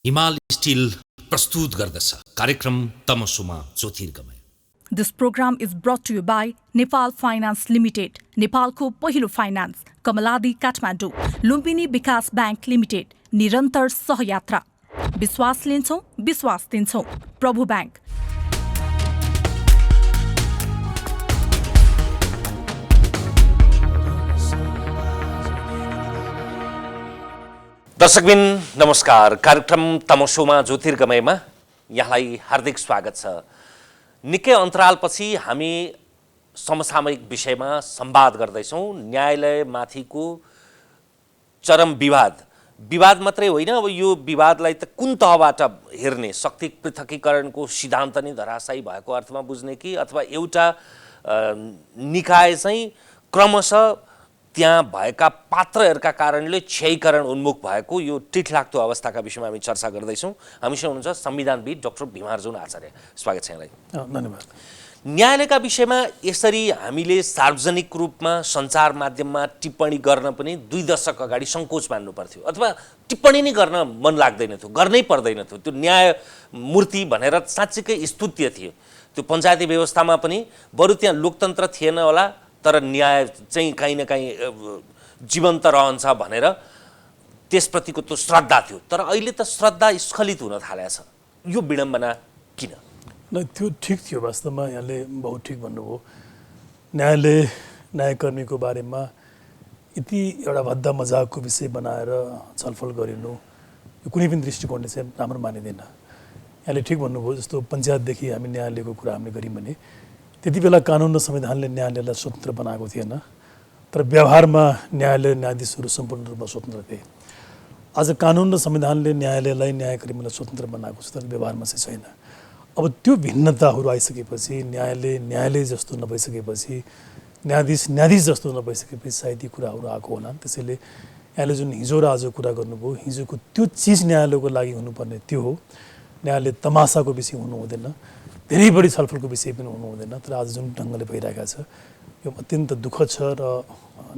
हिमाल स्टिल प्रस्तुत गर्दछ कार्यक्रम तमसुमा ज्योतिर्गमय। This program is brought to you by Nepal Finance Limited, नेपालको पहिलो फाइनान्स, कमलादी काठमाडौँ, लुम्बिनी विकास बैंक लिमिटेड, निरन्तर सहयात्रा। विश्वास लिन्छौँ, विश्वास दिन्छौँ, प्रभु बैंक। दर्शकबिन नमस्कार। कार्यक्रम तमसोमा ज्योतिर्गमयमा यहाँलाई हार्दिक स्वागत छ। निकै अन्तरालपछि हामी समसामयिक विषयमा संवाद गर्दैछौँ। न्यायालयमाथिको चरम विवाद मात्रै होइन, अब यो विवादलाई त कुन तहबाट हेर्ने, शक्ति पृथकीकरणको सिद्धान्त नै धराशायी भएको अर्थमा बुझ्ने कि अथवा एउटा निकाय चाहिँ क्रमशः त्यहाँ भएका पात्रहरूका कारणले क्षयीकरण उन्मुख भएको यो टिठलाग्दो अवस्थाका विषयमा हामी चर्चा गर्दैछौँ। हामीसँग हुनुहुन्छ संविधानविद डाक्टर भीमार्जुन आचार्य। स्वागत छ यहाँलाई। धन्यवाद। न्यायालयका विषयमा यसरी हामीले सार्वजनिक रूपमा सञ्चार माध्यममा टिप्पणी गर्न पनि 2 दशक अगाडि सङ्कोच मान्नु पर्थ्यो अथवा टिप्पणी नै गर्न मन लाग्दैन थियो, गर्नै पर्दैन थियो। त्यो न्यायमूर्ति भनेर साँच्चीकै स्तुत्य थियो। त्यो पञ्चायती व्यवस्थामा पनि बरु त्यहाँ लोकतन्त्र थिएन होला, तर न्याय चाहिँ कहीँ न कहीँ जीवन्त रहन्छ भनेर त्यसप्रतिको त्यो श्रद्धा थियो। तर अहिले त श्रद्धा स्खलित हुन थालेको छ। यो विडम्बना किन? न, त्यो ठिक थियो। वास्तवमा यहाँले बहुत ठिक भन्नुभयो। न्यायालय न्यायकर्मीको बारेमा यति एउटा भद्दा मजाकको विषय बनाएर छलफल गरिनु यो कुनै पनि दृष्टिकोणले चाहिँ राम्रो मानिँदैन। यहाँले ठिक भन्नुभयो। जस्तो पञ्चायतदेखि हामी न्यायालयको कुरा हामीले गऱ्यौँ भने त्यति बेला कानुन र संविधानले न्यायालयलाई स्वतन्त्र बनाएको थिएन, तर व्यवहारमा न्यायालय न्यायाधीशहरू सम्पूर्ण रूपमा स्वतन्त्र थिए। आज कानुन र संविधानले न्यायालयलाई न्यायकर्मीलाई स्वतन्त्र बनाएको छ, तर व्यवहारमा चाहिँ छैन। अब त्यो भिन्नताहरू आइसकेपछि, न्यायालय जस्तो नभइसकेपछि, न्यायाधीश जस्तो नभइसकेपछि सायद यी कुराहरू आएको होला। त्यसैले यहाँले जुन हिजो र आज कुरा गर्नुभयो, हिजोको त्यो चिज न्यायालयको लागि हुनुपर्ने त्यो हो। न्यायालय तमासाको विषय हुनु हुँदैन, धेरै बढी छलफलको विषय पनि हुनु हुँदैन। तर आज जुन ढङ्गले भइरहेको छ यो अत्यन्त दुःखद छ र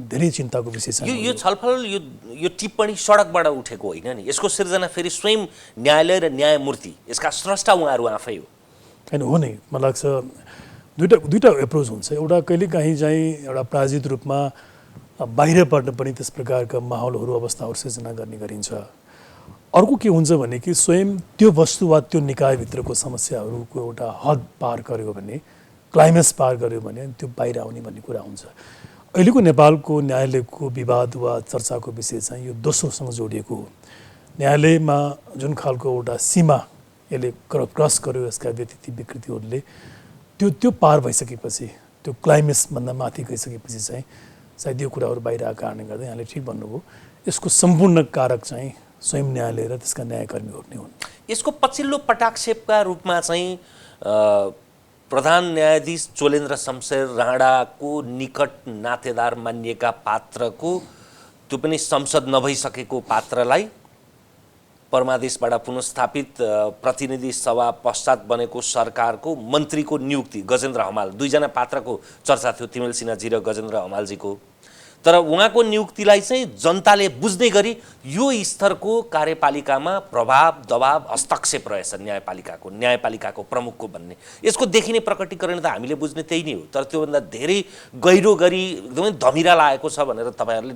धेरै चिन्ताको विषय छ। यो छलफल यो टिप्पणी सडकबाट उठेको होइन नि। यसको सिर्जना फेरि स्वयं न्यायालय र न्यायमूर्ति, यसका स्रष्टा उहाँहरू आफै हो। होइन, हो नै। मलाई लाग्छ दुईटा एप्रोच हुन्छ। एउटा कहिलेकाहीँ चाहिँ एउटा प्रायोजित रूपमा बाहिरबाट पनि त्यस प्रकारका माहौलहरू अवस्थाहरू सिर्जना गर्ने गरिन्छ। अर्को के हुन्छ भने कि स्वयं त्यो वस्तु वा त्यो निकायभित्रको समस्याहरूको एउटा हद पार गर्यो भने, क्लाइमेक्स पार गर्यो भने त्यो बाहिर आउने भन्ने कुरा हुन्छ। अहिलेको नेपालको न्यायालयको विवाद वा चर्चाको विषय चाहिँ यो दोस्रोसँग जोडिएको हो। न्यायालयमा जुन खालको एउटा सीमा यसले क्रस गर्यो, यसका व्यतिथि विकृतिहरूले त्यो पार भइसकेपछि, त्यो क्लाइमेक्सभन्दा माथि गइसकेपछि चाहिँ सायद यो कुराहरू बाहिर आएको कारणले गर्दा यहाँले ठिक भन्नुभयो, यसको सम्पूर्ण कारक चाहिँ स्वयं न्यायालय र त्यसका न्यायकर्मीहरू नै हुन्। यसको पछिल्लो पटाक्षेपका रूपमा चाहिँ प्रधान न्यायाधीश चोलेन्द्र शमशेर राणाको निकट नातेदार मानिएका पात्रको, त्यो पनि संसद नभइसकेको पात्रलाई परमादेशबाट पुनस्थापित प्रतिनिधि सभा पश्चात बनेको सरकारको मन्त्रीको नियुक्ति गजेन्द्र हमाल, 2 जना पात्रको चर्चा थियो, तिमेल सिन्हाजी र गजेन्द्र हमालजीको। तर उहाँको नियुक्तिलाई चाहिँ जनताले बुझ्ने गरी यो स्तरको कार्यपालिकामा प्रभाव दबाव हस्तक्षेप रहेछ न्यायपालिकाको प्रमुखको भन्ने, यसको देखिने प्रकटीकरण त हामीले बुझ्ने त्यही नै हो। तर त्योभन्दा धेरै गहिरो गरी एकदमै धमिरा लागेको छ भनेर तपाईँहरूले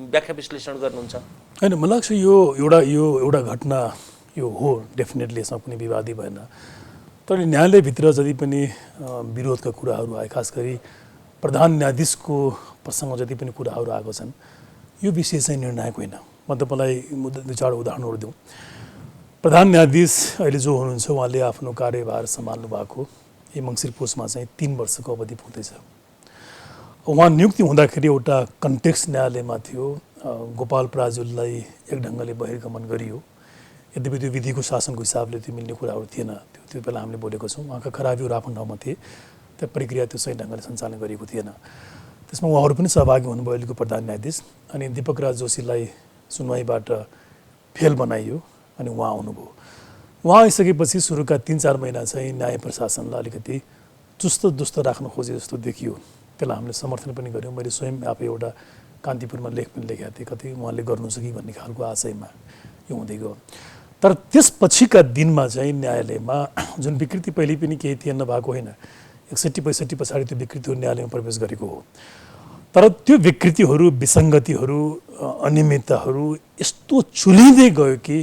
व्याख्या विश्लेषण गर्नुहुन्छ? होइन, मलाई लाग्छ यो एउटा घटना यो हो। डेफिनेटली यसमा कुनै विवादै भएन। तर न्यायालयभित्र जति पनि विरोधका कुराहरू आए, खास गरी प्रधान न्यायाधीशको प्रसङ्ग जति पनि कुराहरू आएको छन्, यो विषय चाहिँ निर्णायक होइन। म तपाईँलाई 2-4 उदाहरणहरू दिउँ। प्रधान न्यायाधीश अहिले जो हुनुहुन्छ उहाँले आफ्नो कार्यभार सम्हाल्नु भएको यही मङ्सिर पुसमा चाहिँ 3 वर्षको अवधि पुग्दैछ। उहाँ नियुक्ति हुँदाखेरि एउटा कन्टेक्स्ट न्यायालयमा थियो। गोपाल पराजुलीलाई एक ढङ्गले बहिर्गमन गरियो। यद्यपि त्यो विधिको शासनको हिसाबले त्यो मिल्ने कुराहरू थिएन। त्यो बेला हामीले बोलेको छौँ। उहाँका खराबीहरू आफ्नो ठाउँमा थिए, त्यो प्रक्रिया त्यो सही ढङ्गले सञ्चालन गरिएको थिएन। त्यसमा उहाँहरू पनि सहभागी हुनुभयो अहिलेको प्रधान न्यायाधीश। अनि दीपक राज जोशीलाई सुनवाईबाट फेल बनाइयो अनि उहाँ आउनुभयो। उहाँ आइसकेपछि सुरुका 3-4 महिना चाहिँ न्याय प्रशासनलाई अलिकति चुस्त दुस्त राख्न खोजे जस्तो देखियो। त्यसलाई हामीले समर्थन पनि गऱ्यौँ। मैले स्वयं आफै एउटा कान्तिपुरमा लेख पनि लेखेको थिएँ, कतै उहाँले गर्नु छ कि भन्ने खालको आशयमा यो हुँदै गयो। तर त्यसपछिका दिनमा चाहिँ न्यायालयमा जुन विकृति पहिले पनि केही थिएन भएको होइन, 61-62 पछाडि त्यो विकृतिहरू न्यायालयमा प्रवेश गरेको हो। तर त्यो विकृतिहरू, विसङ्गतिहरू, अनियमितताहरू यस्तो चुलिँदै गयो कि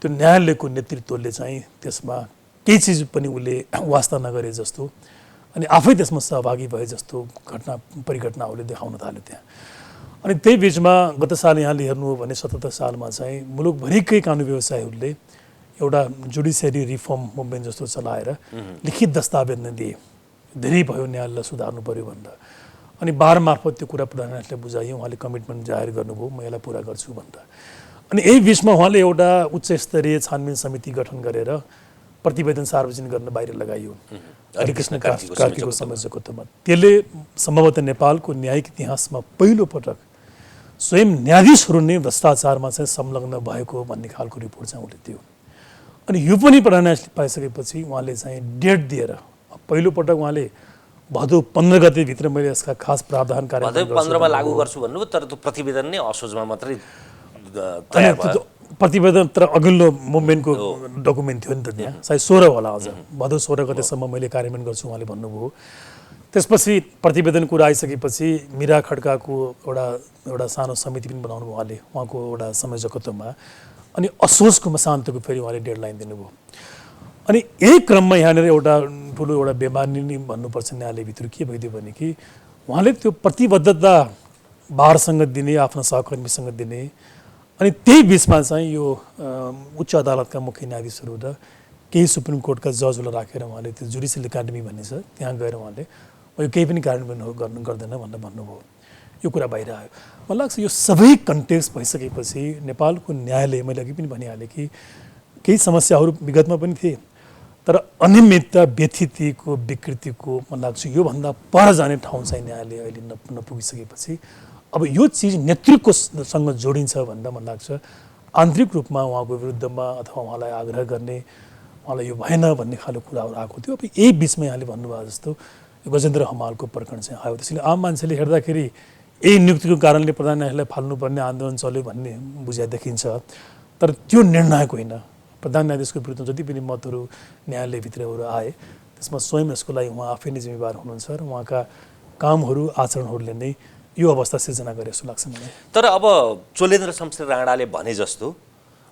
त्यो न्यायालयको नेतृत्वले चाहिँ त्यसमा केही चिज पनि उसले वास्ता नगरे जस्तो अनि आफै त्यसमा सहभागी भए जस्तो परिघटनाहरूले देखाउन थाल्यो त्यहाँ। अनि त्यही बिचमा गत साल यहाँले हेर्नु हो भने 77 सालमा चाहिँ मुलुकभरिकै कानुन व्यवसायीहरूले एउटा जुडिसियरी रिफर्म मुभमेन्ट जस्तो चलाएर लिखित दस्तावेज नै दिए, धेरै भयो न्यायालयलाई सुधार्नु पर्यो भनेर। अनि बार मार्फत त्यो कुरा प्रधानमन्त्रीले बुझाइयो, उहाँले कमिटमेन्ट जाहेर गर्नुभयो, म यसलाई पुरा गर्छु भनेर। अनि यही बिचमा उहाँले एउटा उच्च स्तरीय छानबिन समिति गठन गरेर प्रतिवेदन सार्वजनिक गर्न बाहिर लगाइयो हरिकृष्ण कार्कीको संयोजकत्वमा। त्यसले सम्भवतः नेपालको न्यायिक इतिहासमा पहिलो पटक स्वयं न्यायाधीशहरू नै भ्रष्टाचारमा चाहिँ संलग्न भएको भन्ने खालको रिपोर्ट चाहिँ उसले दियो। अनि यो पनि प्रधानमन्त्रीले पाइसकेपछि उहाँले चाहिँ डेट दिएर पहिलोपटक उहाँले भदौ 15 गतेभित्र मैले यसका खास प्रावधान कार्यान्वयन भदौ 15 मा लागू गर्छु भन्नुभयो, तर त्यो प्रतिवेदन नै असोजमा मात्रै तयार भयो। प्रतिवेदन तर अघिल्लो मुभमेन्टको डकुमेन्ट थियो नि त, त्यहाँ सायद 16 होला, अझ भदौ 16 गतेसम्म मैले कार्यान्वयन गर्छु उहाँले भन्नुभयो। त्यसपछि प्रतिवेदन कुरा आइसकेपछि मीरा खड्काको एउटा सानो समिति पनि बनाउनु भयो उहाँले, उहाँको एउटा संयोजकत्वमा। अनि असोजको मसान्तको फेरि उहाँले डेडलाइन दिनुभयो। अनि यही क्रममा यहाँनिर एउटा ठुलो एउटा बेमानी नै भन्नुपर्छ न्यायालयभित्र के भइदियो भने कि उहाँले त्यो प्रतिबद्धता बारसँग दिने, आफ्ना सहकर्मीसँग दिने, अनि त्यही बिचमा चाहिँ यो उच्च अदालतका मुख्य न्यायाधीशहरू र केही सुप्रिम कोर्टका जजहरूलाई राखेर उहाँले त्यो जुडिसियल एकाडेमी भन्ने छ त्यहाँ गएर उहाँले यो केही पनि कार्यान्वयन गर्दैन भनेर भन्नुभयो। यो कुरा बाहिर आयो। मलाई लाग्छ यो सबै कन्टेक्स्ट भइसकेपछि नेपालको न्यायालय, मैले अघि पनि भनिहालेँ कि केही समस्याहरू विगतमा पनि थिए, तर अनियमितता, व्यथितिको, विकृतिको मलाई लाग्छ योभन्दा पर जाने ठाउँ चाहिँ न्यायालय अहिले नपुगिसकेपछि अब यो चिज नेतृत्वसँग जोडिन्छ भन्दा मलाई लाग्छ आन्तरिक रूपमा उहाँको विरुद्धमा अथवा उहाँलाई आग्रह गर्ने, उहाँलाई यो भएन भन्ने खालको कुराहरू आएको थियो। अब यही बिचमा यहाँले भन्नुभयो जस्तो गजेन्द्र हमालको प्रकरण चाहिँ आयो। त्यसैले आम मान्छेले हेर्दाखेरि यही नियुक्तिको कारणले प्रधानमन्त्रीलाई फाल्नुपर्ने आन्दोलन चल्यो भन्ने बुझाइ देखिन्छ, तर त्यो निर्णायक होइन। प्रधान न्यायाधीशको विरुद्ध जति पनि मतहरू न्यायालयभित्रहरू आए त्यसमा स्वयं यसको लागि उहाँ आफै नै जिम्मेवार हुनुहुन्छ र उहाँका कामहरू, आचरणहरूले नै यो अवस्था सिर्जना गरे जस्तो लाग्छ मलाई। तर अब चोलेन्द्र शमशेर राणाले भने जस्तो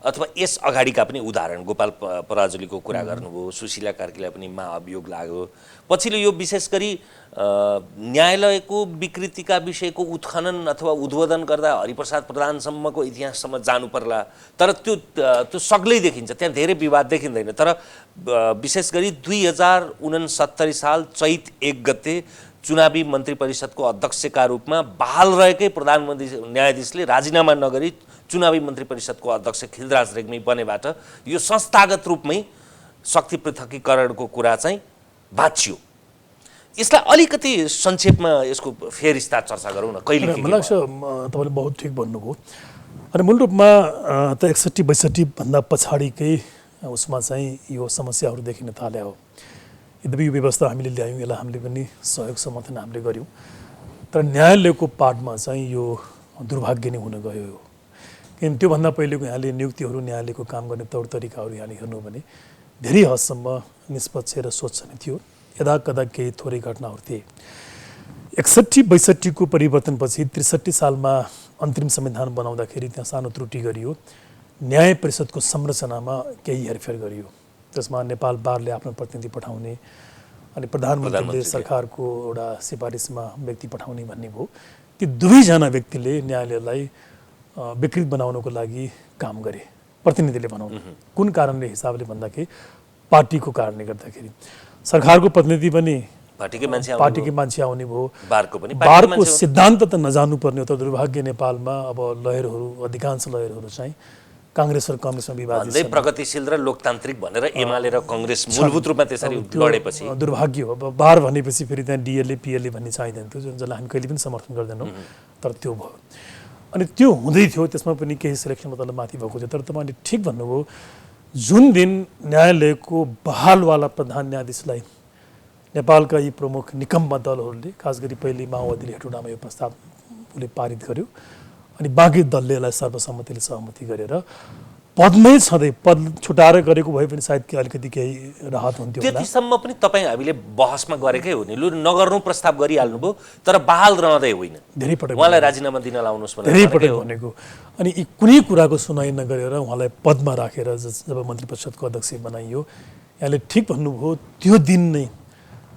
अथवा यस अगाडिका पनि उदाहरण, गोपाल पराजुलीको कुरा गर्नुभयो, सुशीला कार्कीलाई पनि महाअभियोग लाग्यो, पछिल्लो यो विशेष गरी न्यायालयको विकृतिका विषयको उत्खनन अथवा उद्बोधन गर्दा हरिप्रसाद प्रधानसम्मको इतिहाससम्म जानु पर्ला, तर त्यो सग्लै देखिन्छ, त्यहाँ धेरै विवाद देखिँदैन। तर विशेष गरी 2069 साल चैत 1 गते चुनावी मन्त्री परिषदको अध्यक्षका रूपमा बहाल रहेकै प्रधानमन्त्री न्यायाधीशले राजीनामा नगरी चुनावी मन्त्री परिषदको अध्यक्ष खिलराज रेग्मी बनेबाट यो संस्थागत रूपमै शक्ति पृथकीकरणको कुरा चाहिँ बाँचियो। यसलाई अलिकति संक्षेपमा यसको फेरस्ता चर्चा गरौँ न। कहिले मलाई लाग्छ तपाईँले बहुत ठिक भन्नुभयो। अनि मूल रूपमा त 61-62 भन्दा पछाडिकै उसमा चाहिँ यो समस्याहरू देखिन थाले हो। यद्यपि यो व्यवस्था हामीले ल्यायौँ, यसलाई हामीले पनि सहयोग समर्थन हामीले गऱ्यौँ, तर न्यायालयको पार्टमा चाहिँ यो दुर्भाग्य नै हुन गयो हो। किन त्योभन्दा पहिलेको यहाँले नियुक्तिहरू, न्यायालयको काम गर्ने तौर तरिकाहरू यहाँले हेर्नु भने धेरै हदसम्म निष्पक्ष र स्वच्छ नै थियो। यदा कदा केही थोरै घटनाहरू थिए। 61-62 को परिवर्तनपछि 63 सालमा अन्तरिम संविधान बनाउँदाखेरि त्यहाँ सानो त्रुटि गरियो। न्याय परिषदको संरचनामा केही हेरफेर गरियो। त्यसमा नेपाल बारले आफ्नो प्रतिनिधि पठाउने अनि प्रधानमन्त्रीले सरकारको एउटा सिफारिसमा व्यक्ति पठाउने भन्ने भयो। ती दुवैजना व्यक्तिले न्यायालयलाई विकृत बनाउनको लागि काम गरे, प्रतिनिधिले बनाउनु। कुन कारणले हिसाबले भन्दाखेरि पार्टीको कारणले गर्दाखेरि सरकारको प्रतिनिधि पनि पार्टीकै मान्छे आउने भयो। बारको सिद्धान्त त नजान्नु पर्ने हो, तर दुर्भाग्य नेपालमा अब लहरहरू, अधिकांश लहरहरू चाहिँ काङ्ग्रेस र कङ्ग्रेसमा विभाजित छन्। प्रगतिशील र लोकतान्त्रिक भनेर एमाले र कङ्ग्रेस मूलभूत रूपमा त्यसरी लडेपछि दुर्भाग्य हो। अब बार भनेपछि फेरि त्यहाँ डिएलए पिएलए भन्ने चाहिँदैन थियो, जसलाई हामी कहिले पनि समर्थन गर्दैनौँ, तर त्यो भयो। अनि त्यो हुँदै थियो, त्यसमा पनि केही सिलेक्सन मतलब माथि भएको थियो। तर तपाईँले ठिक भन्नुभयो, जुन दिन न्यायालयको बहालवाला प्रधान न्यायाधीशलाई नेपालका यी प्रमुख निकम्मा दलहरूले, खास गरी पहिले माओवादीले हेटौडामा यो प्रस्ताव उसले पारित गर्यो, अनि बाँकी दलले यसलाई सर्वसम्मतिले सहमति गरेर पदमै छँदै पद छुटाएर गरेको भए पनि सायद अलिकति केही राहत हुन्थ्यो होला। त्यतिसम्म पनि तपाईँ हामीले बहसमा गरेकै हो नि, लु नगर्नु प्रस्ताव गरिहाल्नुभयो तर बहाल रहँदै होइन, धेरै पटक उहाँलाई राजीनामा दिन लाउनुहोस् भनेर धेरै भनेकै पटक हो। भनेको। अनि यी कुनै कुराको सुनाइ नगरेर उहाँलाई पदमा राखेर जब मन्त्री परिषदको अध्यक्ष बनाइयो, यहाँले ठिक भन्नुभयो, त्यो दिन नै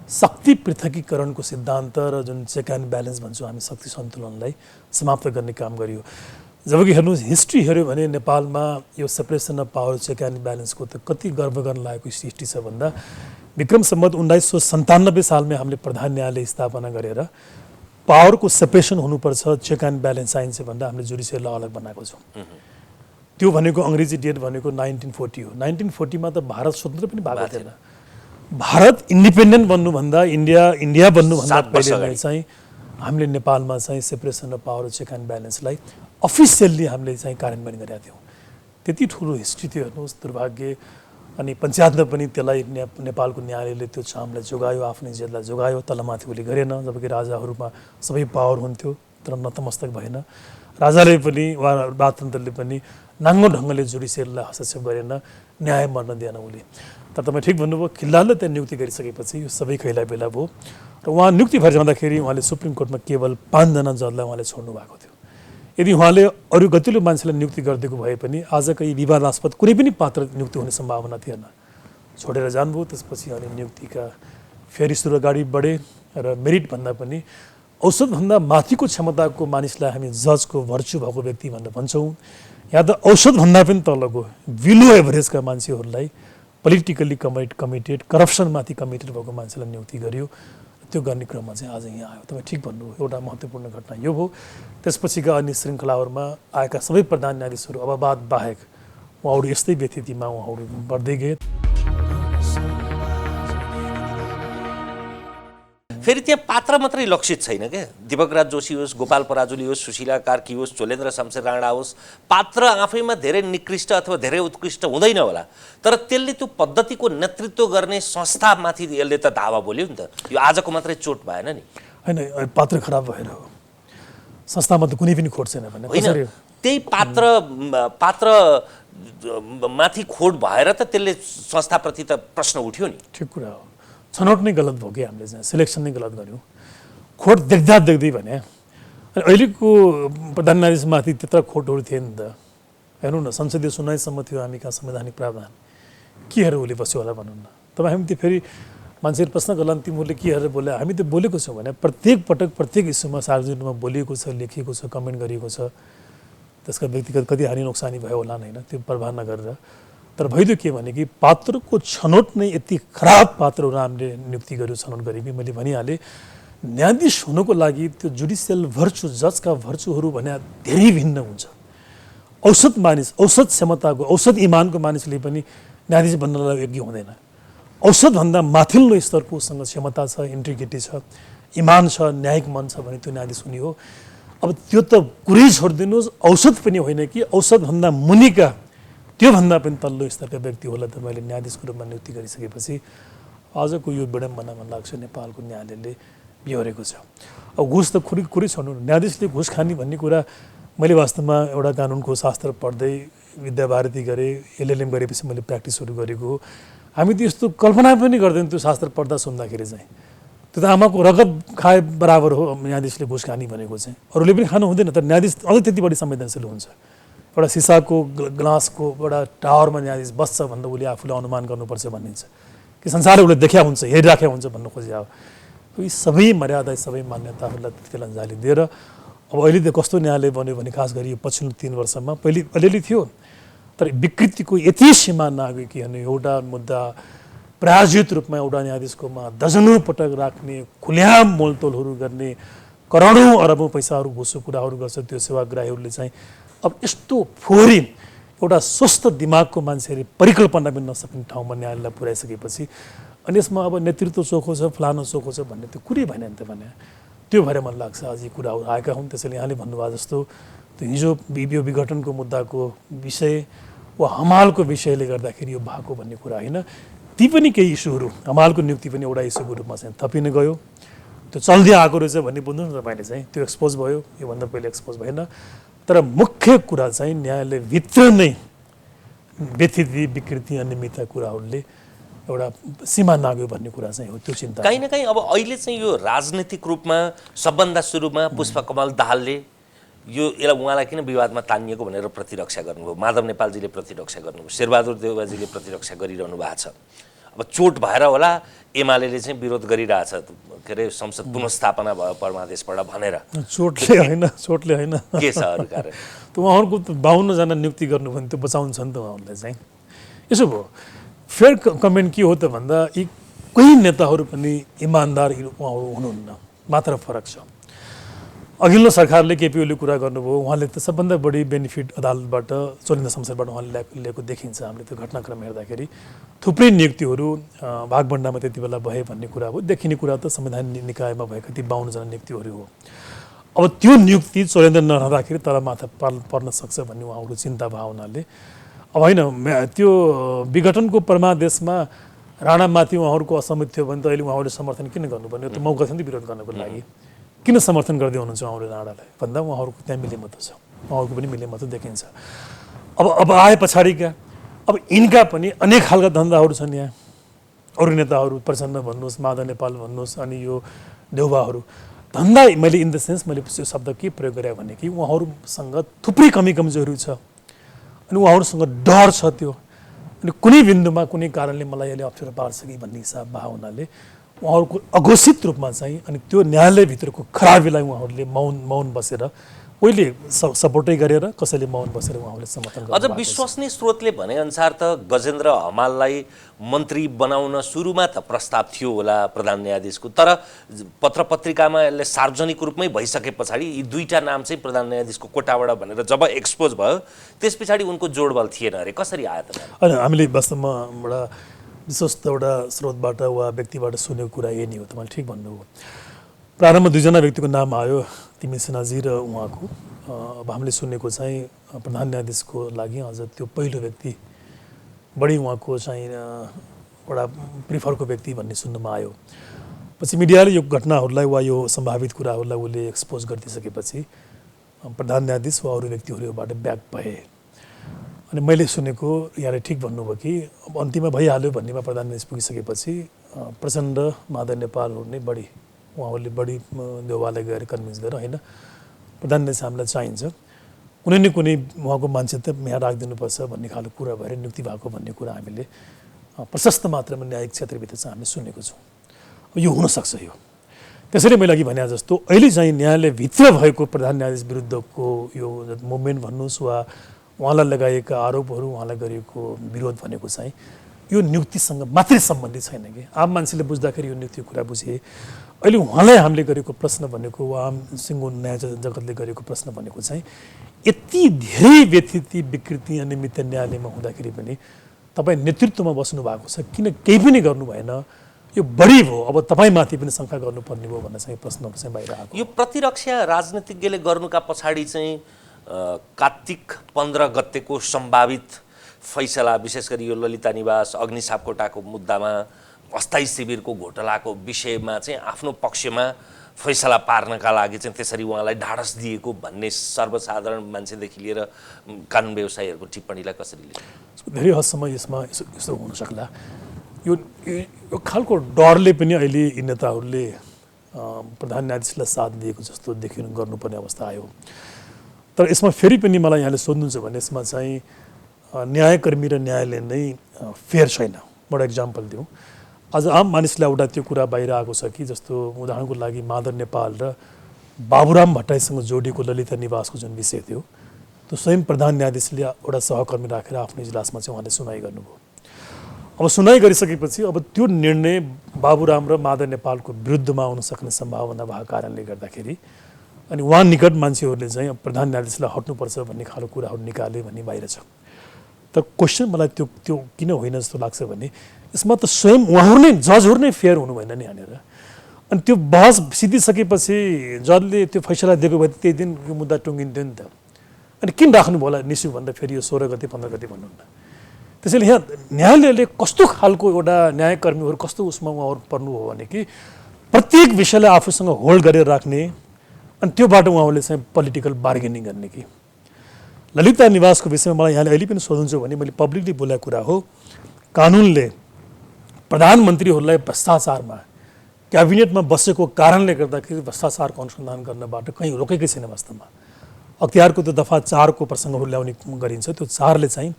शक्ति पृथकीकरणको सिद्धान्त र जुन चेक एन्ड ब्यालेन्स भन्छौँ हामी, शक्ति सन्तुलनलाई समाप्त गर्ने काम गरियो। जबकि हेर्नुहोस् हिस्ट्री हेऱ्यो भने नेपालमा यो separation of power check and ब्यालेन्सको त कति गर्व गर्न लागेको हिस्ट्री छ भन्दा विक्रम सम्वत 1997 सालमा हामीले प्रधान न्यायालय स्थापना गरेर पावरको सेपरेसन हुनुपर्छ, चेक एन्ड ब्यालेन्स चाहिन्छ भन्दा हामीले जुडिसियल ल अलग बनाएको छौँ। त्यो भनेको अङ्ग्रेजी डेट भनेको 1940 हो। 1940 मा त भारत स्वतन्त्र पनि भएको थिएन। भारत इन्डिपेन्डेन्ट बन्नुभन्दा इन्डिया बन्नुभन्दा पहिले नै चाहिँ हामीले नेपालमा चाहिँ separation of power check and ब्यालेन्सलाई अफिसियल्ली हामीले चाहिँ कार्यान्वयन गरेका थियौँ। त्यति ठुलो हिस्ट्री थियो हेर्नुहोस्, दुर्भाग्य। अनि पञ्चायतमा पनि त्यसलाई नेपालको न्यायालयले त्यो चामलाई जोगायो, आफ्नो इज्जतलाई जोगायो, तलमाथि उसले गरेन। जबकि राजाहरूमा सबै पावर हुन्थ्यो तर नतमस्तक भएन। राजाले पनि वा राजतन्त्रले पनि नाङ्गो ढङ्गले जुडिसियललाई हस्तक्षेप गरेन, न्याय मर्न दिएन उसले। तर तपाईँ ठिक भन्नुभयो, खिल्लालले त्यहाँ नियुक्ति गरिसकेपछि यो सबै खैला बेला भयो र उहाँ नियुक्ति भएर जाँदाखेरि उहाँले सुप्रिम कोर्टमा केवल 5 जना जजलाई उहाँले छोड्नु भएको थियो। यदि उहाँले अरू गतिलो मान्छेलाई नियुक्ति गरिदिएको भए पनि आजको यी विवादास्पद कुनै पनि पात्र नियुक्ति हुने सम्भावना थिएन। छोडेर जानुभयो। त्यसपछि अनि नियुक्तिका फेरि सुरु अगाडि बढे र मेरिटभन्दा पनि औसतभन्दा माथिको क्षमताको मानिसलाई हामी जजको भर्चु भएको व्यक्ति भनेर भन्छौँ। या त औसतभन्दा पनि तलको बिलो एभरेजका मान्छेहरूलाई पोलिटिकल्ली कमिटेड करप्सनमाथि कमिटेड भएको मान्छेलाई नियुक्ति गरियो। त्यो गर्ने क्रममा चाहिँ आज यहाँ आयो। तपाईँ ठिक भन्नुभयो, एउटा महत्त्वपूर्ण घटना यो भयो। त्यसपछिका अन्य श्रृङ्खलाहरूमा आएका सबै प्रधान न्यायाधीशहरू अववाद बाहेक उहाँहरू यस्तै व्यतिथिमा उहाँहरू बढ्दै गए। फेरि त्यहाँ पात्र मात्रै लक्षित छैन क्या, दिपकराज जोशी होस्, गोपाल पराजुली होस्, सुशीला कार्की होस्, चोलेन्द्र शमशेर राणा होस्, पात्र आफैमा धेरै निकृष्ट अथवा धेरै उत्कृष्ट हुँदैन होला, तर त्यसले त्यो पद्धतिको नेतृत्व गर्ने संस्थामाथि यसले त धावा बोल्यो नि त। यो आजको मात्रै चोट भएन नि। होइन, पात्र खराब भएर हो, संस्थामा त कुनै पनि खोट छैन भने होइन, त्यही पात्र माथि खोट भएर त त्यसले संस्थाप्रति त प्रश्न उठ्यो नि। ठिक कुरा हो। छनौट नै गलत भयो कि हामीले चाहिँ सिलेक्सन नै गलत गऱ्यौँ। खोट देख्दै भने अनि अहिलेको प्रधान न्यायाधीशमाथि त्यत्रो खोटहरू थिए नि त। हेर्नु न, संसदीय सुनवाईसम्म थियो हामी कहाँ संवैधानिक प्रावधान, के हेरेर उसले बस्यो होला भनौँ न। तपाईँ हामी त्यो फेरि मान्छेहरू प्रश्न गर्ला तिमीहरूले के हेरेर बोले, हामी त बोलेको छौँ भने प्रत्येक पटक प्रत्येक इस्युमा सार्वजनिक रूपमा बोलिएको छ, लेखिएको छ, कमेन्ट गरिएको छ। त्यसका व्यक्तिगत कति हानि नोक्सानी भयो होला होइन, त्यो प्रभाव नगरेर। तर भइदियो के भने कि पात्रको छनौट नै यति खराब पात्रहरू हामीले नियुक्ति गर्यो, छनौट गरेँ। मैले भनिहालेँ, न्यायाधीश हुनुको लागि त्यो जुडिसियल भर्चु, जजका भर्चुहरू भने धेरै भिन्न हुन्छ। औसत मानिस, औसत क्षमताको, औसत इमानको मानिसले पनि न्यायाधीश बन्नलाई योग्य हुँदैन। औसतभन्दा माथिल्लो स्तरको उसँग क्षमता छ, इन्टिग्रिटी छ, इमान छ, न्यायिक मन छ भने त्यो न्यायाधीश हुने हो। अब त्यो त कुरै छोडिदिनुहोस्, औसत पनि होइन कि औसतभन्दा मुनिका त्योभन्दा पनि तल्लो स्तरका व्यक्ति होला त मैले न्यायाधीशको रूपमा नियुक्ति गरिसकेपछि आजको यो विडम्बना मन लाग्छ नेपालको न्यायालयले बिहोरेको छ। अब घुस त कुरै छोड्नु, न्यायाधीशले घुस खाने भन्ने कुरा मैले वास्तवमा एउटा कानुनको शास्त्र पढ्दै विद्याभारती गरेँ, एलएलएम गरेपछि मैले प्र्याक्टिसहरू गरेको। हामी त यस्तो कल्पना पनि गर्दैन त्यो शास्त्र पढ्दा सुन्दाखेरि चाहिँ। त्यो त आमाको रगत खाए बराबर हो न्यायाधीशले घुस खाने भनेको चाहिँ। अरूले पनि खानु हुँदैन, तर न्यायाधीश अझै त्यति बढी संवेदनशील हुन्छ। एउटा सिसाको ग्लासको एउटा टावरमा न्यायाधीश बस्छ भन्दा उसले आफूले अनुमान गर्नुपर्छ भनिन्छ कि संसारले उसले देखा हुन्छ, हेरिराखेका हुन्छ भन्नु खोज्या हो। यी सबै मर्यादा, सबै मान्यताहरूलाई त्यतिखेर जाली दिएर अब अहिले त कस्तो न्यायालय बन्यो भने खास गरी यो पछिल्लो 3 वर्षमा पहिले अलिअलि थियो, तर विकृतिको यति सीमा नआग्यो कि एउटा मुद्दा प्रायोजित रूपमा एउटा न्यायाधीशकोमा दर्जनौँ पटक राख्ने, खुल्याम मोलतोलहरू गर्ने, करोडौँ अरबौँ पैसाहरू घुसो कुराहरू गर्छ त्यो सेवाग्राहीहरूले चाहिँ। अब यस्तो फोहोरी एउटा स्वस्थ दिमागको मान्छेले परिकल्पना पनि नसक्ने ठाउँमा न्यायालयलाई पुर्याइसकेपछि अनि यसमा अब नेतृत्व चोखो छ, फलानु चोखो छ भन्ने त्यो कुरै भएन नि त भने। त्यो भएर मन लाग्छ आज यी कुराहरू आएका हुन्। त्यसैले यहाँले भन्नुभयो जस्तो त्यो हिजो यो विघटनको मुद्दाको विषय वा हमालको विषयले गर्दाखेरि यो भएको भन्ने कुरा होइन। ती पनि केही इस्युहरू, हमालको नियुक्ति पनि एउटा इस्युको रूपमा चाहिँ थपिन गयो। त्यो चल्दै आएको रहेछ भन्ने बुझ्नु न तपाईँले चाहिँ, त्यो एक्सपोज भयो, योभन्दा पहिले एक्सपोज भएन। तर मुख्य कुरा चाहिँ न्यायालयभित्र नै व्यथिति विकृति अनियमितता कुराहरूले एउटा सीमा नाग्यो भन्ने कुरा चाहिँ हो, त्यो चिन्ता कहीँ न कहीँ अब अहिले चाहिँ यो राजनीतिक रूपमा सबभन्दा सुरुमा पुष्पकमल दाहालले यसलाई उहाँलाई किन विवादमा तानिएको भनेर प्रतिरक्षा गर्नुभयो, माधव नेपालजीले प्रतिरक्षा गर्नुभयो, शेरबहादुर देउवाजीले प्रतिरक्षा गरिरहनु भएको छ। अब चोट भएर होला एमाले चाहिँ विरोध गरिरहेछ, के अरे संसद पुनर्स्थापना भयो परमादेशबाट भनेर। चोटले होइन के छ अरू कारण? त उहाँहरूको 52 जना नियुक्ति गर्नु भने त्यो बचाउँछ नि त उहाँहरूलाई चाहिँ। यसो भयो, फेयर कमेन्ट के हो त भन्दा यी कोही नेताहरू पनि इमान्दार उहाँहरू हुनुहुन्न, मात्र फरक छ। अघिल्लो सरकारले केपी ओलीले कुरा गर्नुभयो, उहाँले त सबभन्दा बढी बेनिफिट अदालतबाट चोलेन्द्र शमशेरबाट उहाँले ल्याएको देखिन्छ। हामीले त्यो घटनाक्रम हेर्दाखेरि थुप्रै नियुक्तिहरू भागभण्डामा त्यति बेला भए भन्ने कुरा हो। देखिने कुरा त संवैधानिक निकायमा भएका ती 52 जना नियुक्तिहरू हो। अब त्यो नियुक्ति चोलेन्द्र नरहँदाखेरि तल माथा पर्न सक्छ भन्ने उहाँहरूको चिन्ता भावनाले अब होइन, त्यो विघटनको परमादेशमा राणामाथि उहाँहरूको असहमति थियो भने त अहिले उहाँहरूले समर्थन किन गर्नुपर्ने? त्यो मौका छ नि त विरोध गर्नको लागि। किन समर्थन गर्दै हुनुहुन्छ उहाँहरूले राणालाई भन्दा उहाँहरूको त्यहाँ मिलेमत छ, उहाँहरूको पनि मिलेमत देखिन्छ। अब आए पछाडिका अब यिनका पनि अनेक खालका धन्दाहरू छन् यहाँ। अरू नेताहरू प्रचण्ड भन्नुहोस्, माधव नेपाल भन्नुहोस्, अनि यो देउवाहरू धन्दा, मैले इन द सेन्स मैले त्यो शब्द के प्रयोग गरेँ भने कि उहाँहरूसँग थुप्रै कमजोरी छ अनि उहाँहरूसँग डर छ त्यो, अनि कुनै बिन्दुमा कुनै कारणले मलाई यसले अप्ठ्यारो पार्छ कि भन्ने हिसाब भावनाले उहाँहरूको अघोषित रूपमा चाहिँ अनि त्यो न्यायालयभित्रको खराबीलाई उहाँहरूले मौन बसेर कोहीले सपोर्टै गरेर कसैले मौन बसेर उहाँहरूले समर्थन गर्नु। अझ विश्वसनीय स्रोतले भनेअनुसार त गजेन्द्र हमाललाई मन्त्री बनाउन सुरुमा त प्रस्ताव थियो होला प्रधान न्यायाधीशको, तर पत्र पत्रिकामा यसले सार्वजनिक रूपमै भइसके पछाडि यी दुईटा नाम चाहिँ प्रधान न्यायाधीशको कोटाबाट भनेर जब एक्सपोज भयो त्यस पछाडि उनको जोडबल थिएन अरे। कसरी आयो त? होइन, हामीले वास्तवमा एउटा विश्वस्त एउटा स्रोतबाट वा व्यक्तिबाट सुनेको कुरा यही नै हो। तपाईँले ठिक भन्नुभयो। प्रारम्भ 2 जना व्यक्तिको नाम आयो, तिमी सिन्हाजी र उहाँको। अब हामीले सुनेको चाहिँ प्रधान न्यायाधीशको लागि अझ त्यो पहिलो व्यक्ति बढी उहाँको चाहिँ एउटा प्रिफरको व्यक्ति भन्ने सुन्नमा आयो। पछि मिडियाले यो घटनाहरूलाई वा यो सम्भावित कुराहरूलाई उसले एक्सपोज गरिदिइसकेपछि प्रधान न्यायाधीश वा अरू व्यक्तिहरू योबाट ब्याक भए। अनि मैले सुनेको यहाँले ठिक भन्नुभयो कि अब अन्तिममा भइहाल्यो भन्नेमा प्रधान न्यायाधीश पुगिसकेपछि प्रचण्ड माधव नेपालहरू नै बढी उहाँहरूले बढी देउवालाई गएर कन्भिन्स गरेर होइन प्रधान न्यायाधीश हामीलाई चाहिन्छ, कुनै न कुनै उहाँको मान्छे त यहाँ राखिदिनुपर्छ भन्ने खालको कुरा भएर नियुक्ति भएको भन्ने कुरा हामीले प्रशस्त मात्रामा न्यायिक क्षेत्रभित्र चाहिँ हामीले सुनेको छौँ। यो हुनसक्छ यो। त्यसरी मैले अघि भने जस्तो अहिले चाहिँ न्यायालयभित्र भएको प्रधान न्यायाधीश विरुद्धको यो मुभमेन्ट भन्नुहोस् वा उहाँलाई लगाएका आरोपहरू, उहाँलाई गरिएको विरोध भनेको चाहिँ यो नियुक्तिसँग मात्रै सम्बन्धित छैन कि आम मान्छेले बुझ्दाखेरि यो नियुक्तिको कुरा बुझे। अहिले उहाँलाई हामीले गरेको प्रश्न भनेको वा आम सिङ्गो न्याय जगतले गरेको प्रश्न भनेको चाहिँ यति धेरै व्यथिति विकृति अनियमित न्यायालयमा हुँदाखेरि पनि तपाईँ नेतृत्वमा बस्नु भएको छ, किन केही पनि गर्नु भएन? यो बढी भयो, अब तपाईँमाथि पनि शङ्का गर्नुपर्ने भयो भन्ने चाहिँ प्रश्नहरू चाहिँ बाहिर आएको। यो प्रतिरक्षा राजनीतिज्ञले गर्नुका पछाडि चाहिँ कार्तिक 15 गतेको सम्भावित फैसला, विशेष गरी यो ललिता निवास अग्निसापकोटाको मुद्दामा अस्थायी शिविरको घोटालाको विषयमा चाहिँ आफ्नो पक्षमा फैसला पार्नका लागि चाहिँ त्यसरी उहाँलाई ढाडस दिएको भन्ने सर्वसाधारण मान्छेदेखि लिएर कानुन व्यवसायीहरूको टिप्पणीलाई कसरी लिन्छ? धेरै हदसम्म यसमा यस्तो हुन सक्ला। यो खालको डरले पनि अहिले यी नेताहरूले प्रधान न्यायाधीशलाई साथ दिएको जस्तो गर्नुपर्ने अवस्था आयो। तर यसमा फेरि पनि मलाई यहाँले सोध्नुहुन्छ भने यसमा चाहिँ न्यायकर्मी र न्यायालय नै फेयर छैन। एउटा इक्जाम्पल दिउँ, आज आम मानिसलाई एउटा त्यो कुरा बाहिर आएको छ कि जस्तो उदाहरणको लागि माधव नेपाल र बाबुराम भट्टराईसँग जोडिएको ललिता निवासको जुन विषय थियो त्यो स्वयं प्रधान न्यायाधीशले एउटा सहकर्मी राखेर आफ्नो इजलासमा चाहिँ उहाँले सुनाइ गर्नुभयो। अब सुनाइ गरिसकेपछि अब त्यो निर्णय बाबुराम र माधव नेपालको विरुद्धमा आउन सक्ने सम्भावना भएको कारणले गर्दाखेरि अनि उहाँ निकट मान्छेहरूले चाहिँ प्रधान न्यायाधीशलाई हट्नुपर्छ भन्ने खालको कुराहरू निकाले भन्ने बाहिर छ। तर क्वेसन मलाई त्यो किन होइन जस्तो लाग्छ भने यसमा त स्वयं उहाँहरू नै जजहरू नै फेयर हुनु भएन नि यहाँनिर। अनि त्यो बहस सिद्धिसकेपछि जजले त्यो फैसला दिएको भए त्यही दिन यो मुद्दा टुङ्गिन्थ्यो नि त। अनि किन राख्नु भयो होला निस्यु भन्दा फेरि यो 16 गते 15 गते भन्नुहुन्न। त्यसैले यहाँ न्यायालयले कस्तो खालको एउटा न्यायकर्मीहरू कस्तो उसमा उहाँहरू पर्नु हो भने कि प्रत्येक विषयलाई आफूसँग होल्ड गरेर राख्ने अनि त्योबाट उहाँहरूले चाहिँ पोलिटिकल बार्गेनिङ गर्ने कि ललिता निवासको विषयमा मलाई यहाँले अहिले पनि सोध्नुहुन्छ भने मैले पब्लिकली बोलेको कुरा हो, कानुनले प्रधानमन्त्रीहरूलाई भ्रष्टाचारमा क्याबिनेटमा बसेको कारणले गर्दाखेरि भ्रष्टाचारको अनुसन्धान गर्नबाट कहीँ रोकेकै छैन। वास्तवमा अख्तियारको त्यो दफा 4 को प्रसङ्गहरू ल्याउने गरिन्छ। त्यो 4 ले चाहिँ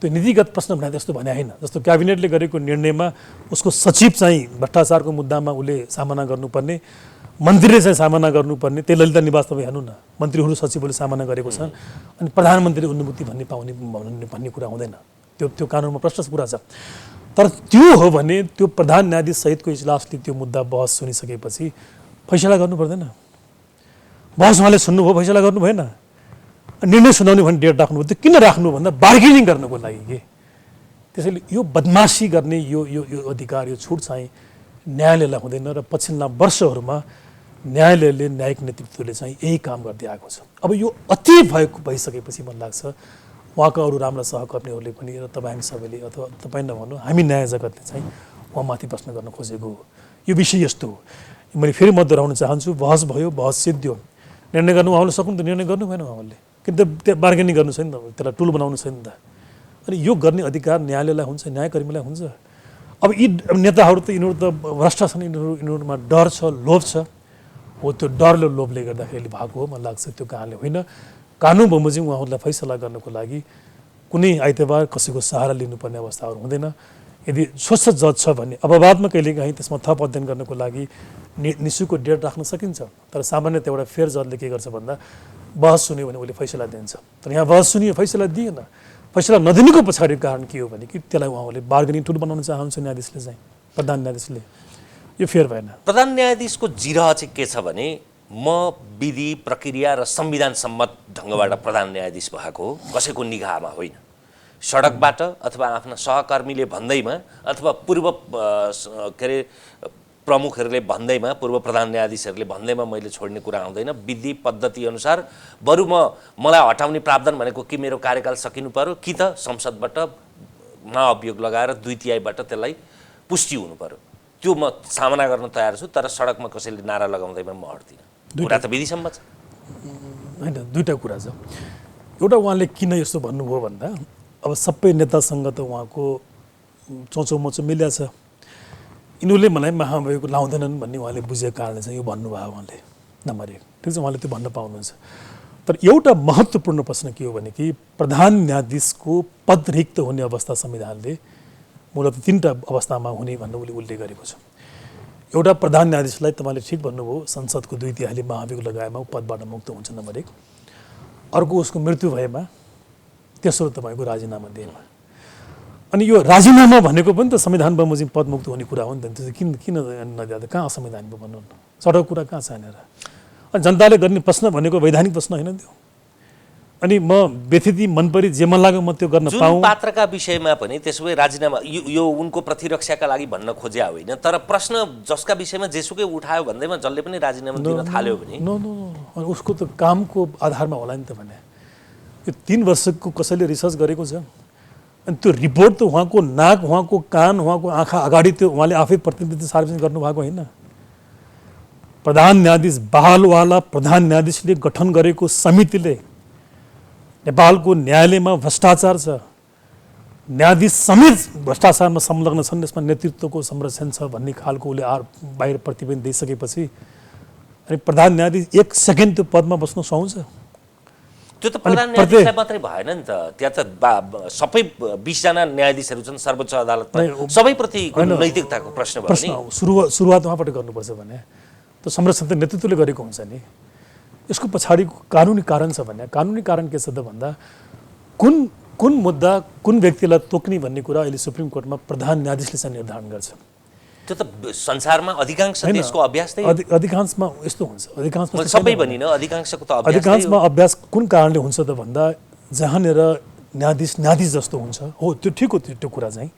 त्यो नीतिगत प्रश्न भने जस्तो भने होइन। जस्तो क्याबिनेटले गरेको निर्णयमा उसको सचिव चाहिँ भ्रष्टाचारको मुद्दामा उसले सामना गर्नुपर्ने, मन्त्रीले चाहिँ सामना गर्नुपर्ने, त्यही ललिता निवास तपाईँ हेर्नु न, मन्त्रीहरू सचिवहरूले सामना गरेको छ अनि प्रधानमन्त्रीले अनुमति भन्ने कुरा हुँदैन। त्यो कानुनमा प्रश्न पुरा छ। तर त्यो हो भने त्यो प्रधान न्यायाधीश सहितको इजलासले त्यो मुद्दा बहस सुनिसकेपछि फैसला गर्नु पर्दैन। बहस उहाँले सुन्नुभयो, फैसला गर्नु भएन, निर्णय सुनाउने भने डेट राख्नु। त्यो किन राख्नु भन्दा बार्गेनिङ गर्नको लागि के। त्यसैले यो बदमासी गर्ने यो यो यो अधिकार, यो छुट चाहिँ न्यायालयलाई हुँदैन र पछिल्ला वर्षहरूमा न्यायालयले, न्यायिक नेतृत्वले चाहिँ यही काम गर्दै आएको छ। अब यो अति भइसकेपछि मलाई लाग्छ उहाँका अरू राम्रा सहकर्मीहरूले पनि र तपाईँ सबैले अथवा तपाईँ नभन्नु हामी न्याय जगतले चाहिँ उहाँमाथि प्रश्न गर्न खोजेको हो। यो विषय यस्तो हो, मैले फेरि म दोहोऱ्याउन चाहन्छु, बहस भयो, बहस सिद्धियो, निर्णय गर्नु उहाँले सक्नु त निर्णय गर्नु भएन उहाँले, किन त त्यो बार्गेनिङ गर्नु छैन त, त्यसलाई टुल बनाउनु छैन त। अनि यो गर्ने अधिकार न्यायालयलाई हुन्छ, न्यायकर्मीलाई हुन्छ। अब यी नेताहरू त यिनीहरू त भ्रष्ट छन्, यिनीहरूमा डर छ, लोभ छ। हो त्यो डरले लोभले गर्दाखेरि भएको हो मलाई लाग्छ। त्यो कारणले होइन, कानुन बमोजिम उहाँहरूलाई फैसला गर्नको लागि कुनै आइतबार कसैको सहारा लिनुपर्ने अवस्थाहरू हुँदैन। यदि स्वच्छ जज छ भने अपवादमा कहिलेकाहीँ त्यसमा थप अध्ययन गर्नको लागि निशुको डेट राख्न सकिन्छ। तर सामान्यतः एउटा फेयर जजले के गर्छ भन्दा बहस सुन्यो भने उसले फैसला दिन्छ। तर यहाँ बहस सुनियो, फैसला दिएन। फैसला नदिनुको पछाडिको कारण के हो भने कि त्यसलाई उहाँले बार्गेनिङ टुल बनाउन चाहन्छ न्यायाधीशले चाहिँ, प्रधान न्यायाधीशले। यो फेयर भएन। प्रधान न्यायाधीशको जिरह चाहिँ के छ भने म विधि, प्रक्रिया र संविधान सम्मत ढङ्गबाट प्रधान न्यायाधीश भएको हो, कसैको निगाहमा होइन। सडकबाट अथवा आफ्ना सहकर्मीले भन्दैमा अथवा पूर्व के अरे प्रमुखहरूले भन्दैमा, पूर्व प्रधान न्यायाधीशहरूले भन्दैमा मैले छोड्ने कुरा आउँदैन। विधि पद्धति अनुसार बरु मलाई हटाउने प्रावधान भनेको कि मेरो कार्यकाल सकिनु पर्यो, कि त संसदबाट महाअभियोग लगाएर 2/3 त्यसलाई पुष्टि हुनु पर्यो। त्यो म सामना गर्न तयार छु। तर सडकमा कसैले नारा लगाउँदैमा म हट्दिनँ। कुरा त विधिसम्म छ होइन। दुईवटा कुरा छ। एउटा उहाँले किन यस्तो भन्नुभयो भन्दा अब सबै नेतासँग त उहाँको चोचोमोचो मिल्या छ। यिनीहरूले मलाई महाअभियोग लाउँदैनन् भन्ने उहाँले बुझेको कारणले चाहिँ यो भन्नुभयो उहाँले, नम्बर 1। ठिक छ, उहाँले त्यो भन्न पाउनुहुन्छ। तर एउटा महत्त्वपूर्ण प्रश्न के हो भने कि प्रधान न्यायाधीशको पद रिक्त हुने अवस्था संविधानले मूलतः 3टा अवस्थामा हुने भनेर उसले उल्लेख गरेको छ। एउटा प्रधान न्यायाधीशलाई तपाईँले ठिक भन्नुभयो, संसदको 2/3 महाअभियोग लगाएमा पदबाट मुक्त हुन्छ, नम्बर 1। अर्को उसको मृत्यु भएमा, तेस्रो तपाईँको राजीनामा दिएमा। अनि यो राजीनामा भनेको पनि त संविधान बमोजिम पदमुक्त हुने कुरा हो नि त। त्यो किन नदिँदा कहाँ संविधान भन्नु न, सडक कुरा कहाँ छ यहाँनिर। अनि जनताले गर्ने प्रश्न भनेको वैधानिक प्रश्न होइन त्यो। अनि म व्यथिति मनपरी जे मन लाग्यो म त्यो गर्न पाऊँ। जुन पात्रका विषयमा पनि त्यसो भए राजीनामा यो उनको प्रतिरक्षाका लागि भन्न खोजे होइन। तर प्रश्न जसका विषयमा जेसुकै उठायो भन्दैमा जसले पनि राजीनामा दिन थाल्यो भने अनि उसको त कामको आधारमा होला नि त भने। यो 3 वर्षको कसैले रिसर्च गरेको छ अनि त्यो रिपोर्ट त उहाँको नाक, उहाँको कान, उहाँको आँखा अगाडि त्यो उहाँले आफै प्रतिनिधित्व सार्वजनिक गर्नुभएको होइन। प्रधान न्यायाधीश बहालवाला प्रधान न्यायाधीशले गठन गरेको समितिले नेपालको न्यायालयमा भ्रष्टाचार छ, न्यायाधीश समेत भ्रष्टाचारमा संलग्न छन्, यसमा नेतृत्वको संरक्षण छ भन्ने खालको उसले बाहिर प्रतिवेदन दिइसकेपछि अनि प्रधान न्यायाधीश 1 सेकेन्ड त्यो पदमा बस्न सुहाउँछ? त्यो त प्रधान न्यायाधीशलाई मात्रै भएन नि त। त्यहाँ त सबै 20 जना न्यायाधीशहरू छन् सर्वोच्च अदालतमा, सबैप्रति नैतिकताको प्रश्न भयो नि। सुरुवात उहाँबाट गर्नुपर्छ भने त्यो संरक्षण त नेतृत्वले गरेको हुन्छ नि। यसको पछाडिको कानुनी कारण छ भने, कानुनी कारण के छ त भन्दा कुन मुद्दा कुन व्यक्तिलाई तोक्ने भन्ने कुरा अहिले सुप्रिम कोर्टमा प्रधान न्यायाधीशले चाहिँ निर्धारण गर्छ। त्यो त संसारमा अधिकांश देशको अभ्यास नै अधिकांशमा यस्तो हुन्छ। अधिकांशमा सबै भनिन, अधिकांशको त अभ्यास। अधिकांशमा अभ्यास कुन कारणले हुन्छ त भन्दा जहाँनिर न्यायाधीश जस्तो हुन्छ हो त्यो ठिक हो। त्यो कुरा चाहिँ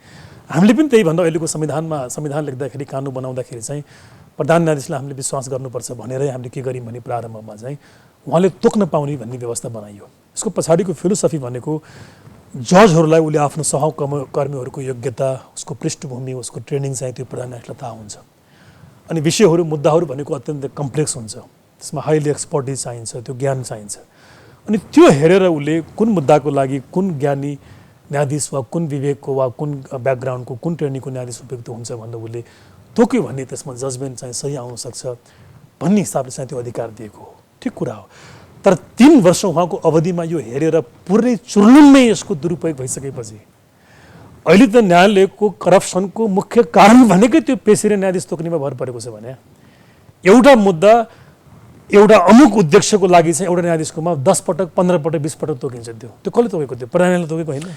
हामीले पनि त्यही भन्दा अहिलेको संविधान लेख्दाखेरि, कानुन बनाउँदाखेरि चाहिँ प्रधान न्यायाधीशलाई हामीले विश्वास गर्नुपर्छ भनेरै हामीले के गर्यौँ भने प्रारम्भमा चाहिँ उहाँले तोक्न पाउने भन्ने व्यवस्था बनाइयो। यसको पछाडिको फिलोसफी भनेको जजहरूलाई उसले आफ्नो सहकर्मीहरूको योग्यता, उसको पृष्ठभूमि, उसको ट्रेनिङ चाहिँ त्यो प्रधान न्यायाधीशलाई थाहा हुन्छ। अनि विषयहरू, मुद्दाहरू भनेको अत्यन्त कम्प्लेक्स हुन्छ, त्यसमा हाइली एक्सपर्टिज चाहिन्छ, त्यो ज्ञान चाहिन्छ। अनि त्यो हेरेर उसले कुन मुद्दाको लागि कुन ज्ञानी न्यायाधीश वा कुन विवेकको वा कुन ब्याकग्राउन्डको कुन ट्रेनिङको न्यायाधीश उपयुक्त हुन्छ भनेर उसले तोक्यो भने त्यसमा जजमेन्ट चाहिँ सही आउन सक्छ भन्ने हिसाबले चाहिँ त्यो अधिकार दिएको हो, ठिक कुरा हो। तर 3 वर्ष उहाँको अवधिमा यो हेरेर पुरै चुर्लुम्मै यसको दुरुपयोग भइसकेपछि अहिले त न्यायालयको करप्सनको मुख्य कारण भनेकै त्यो पेशी र न्यायाधीश तोक्नेमा भर परेको छ भने एउटा मुद्दा एउटा अमुक उद्देश्यको लागि चाहिँ एउटा न्यायाधीशकोमा 10 पटक 15 पटक 20 पटक तोकिन्छ। त्यो कसले तोकेको त्यो प्रधानले तोकेको होइन।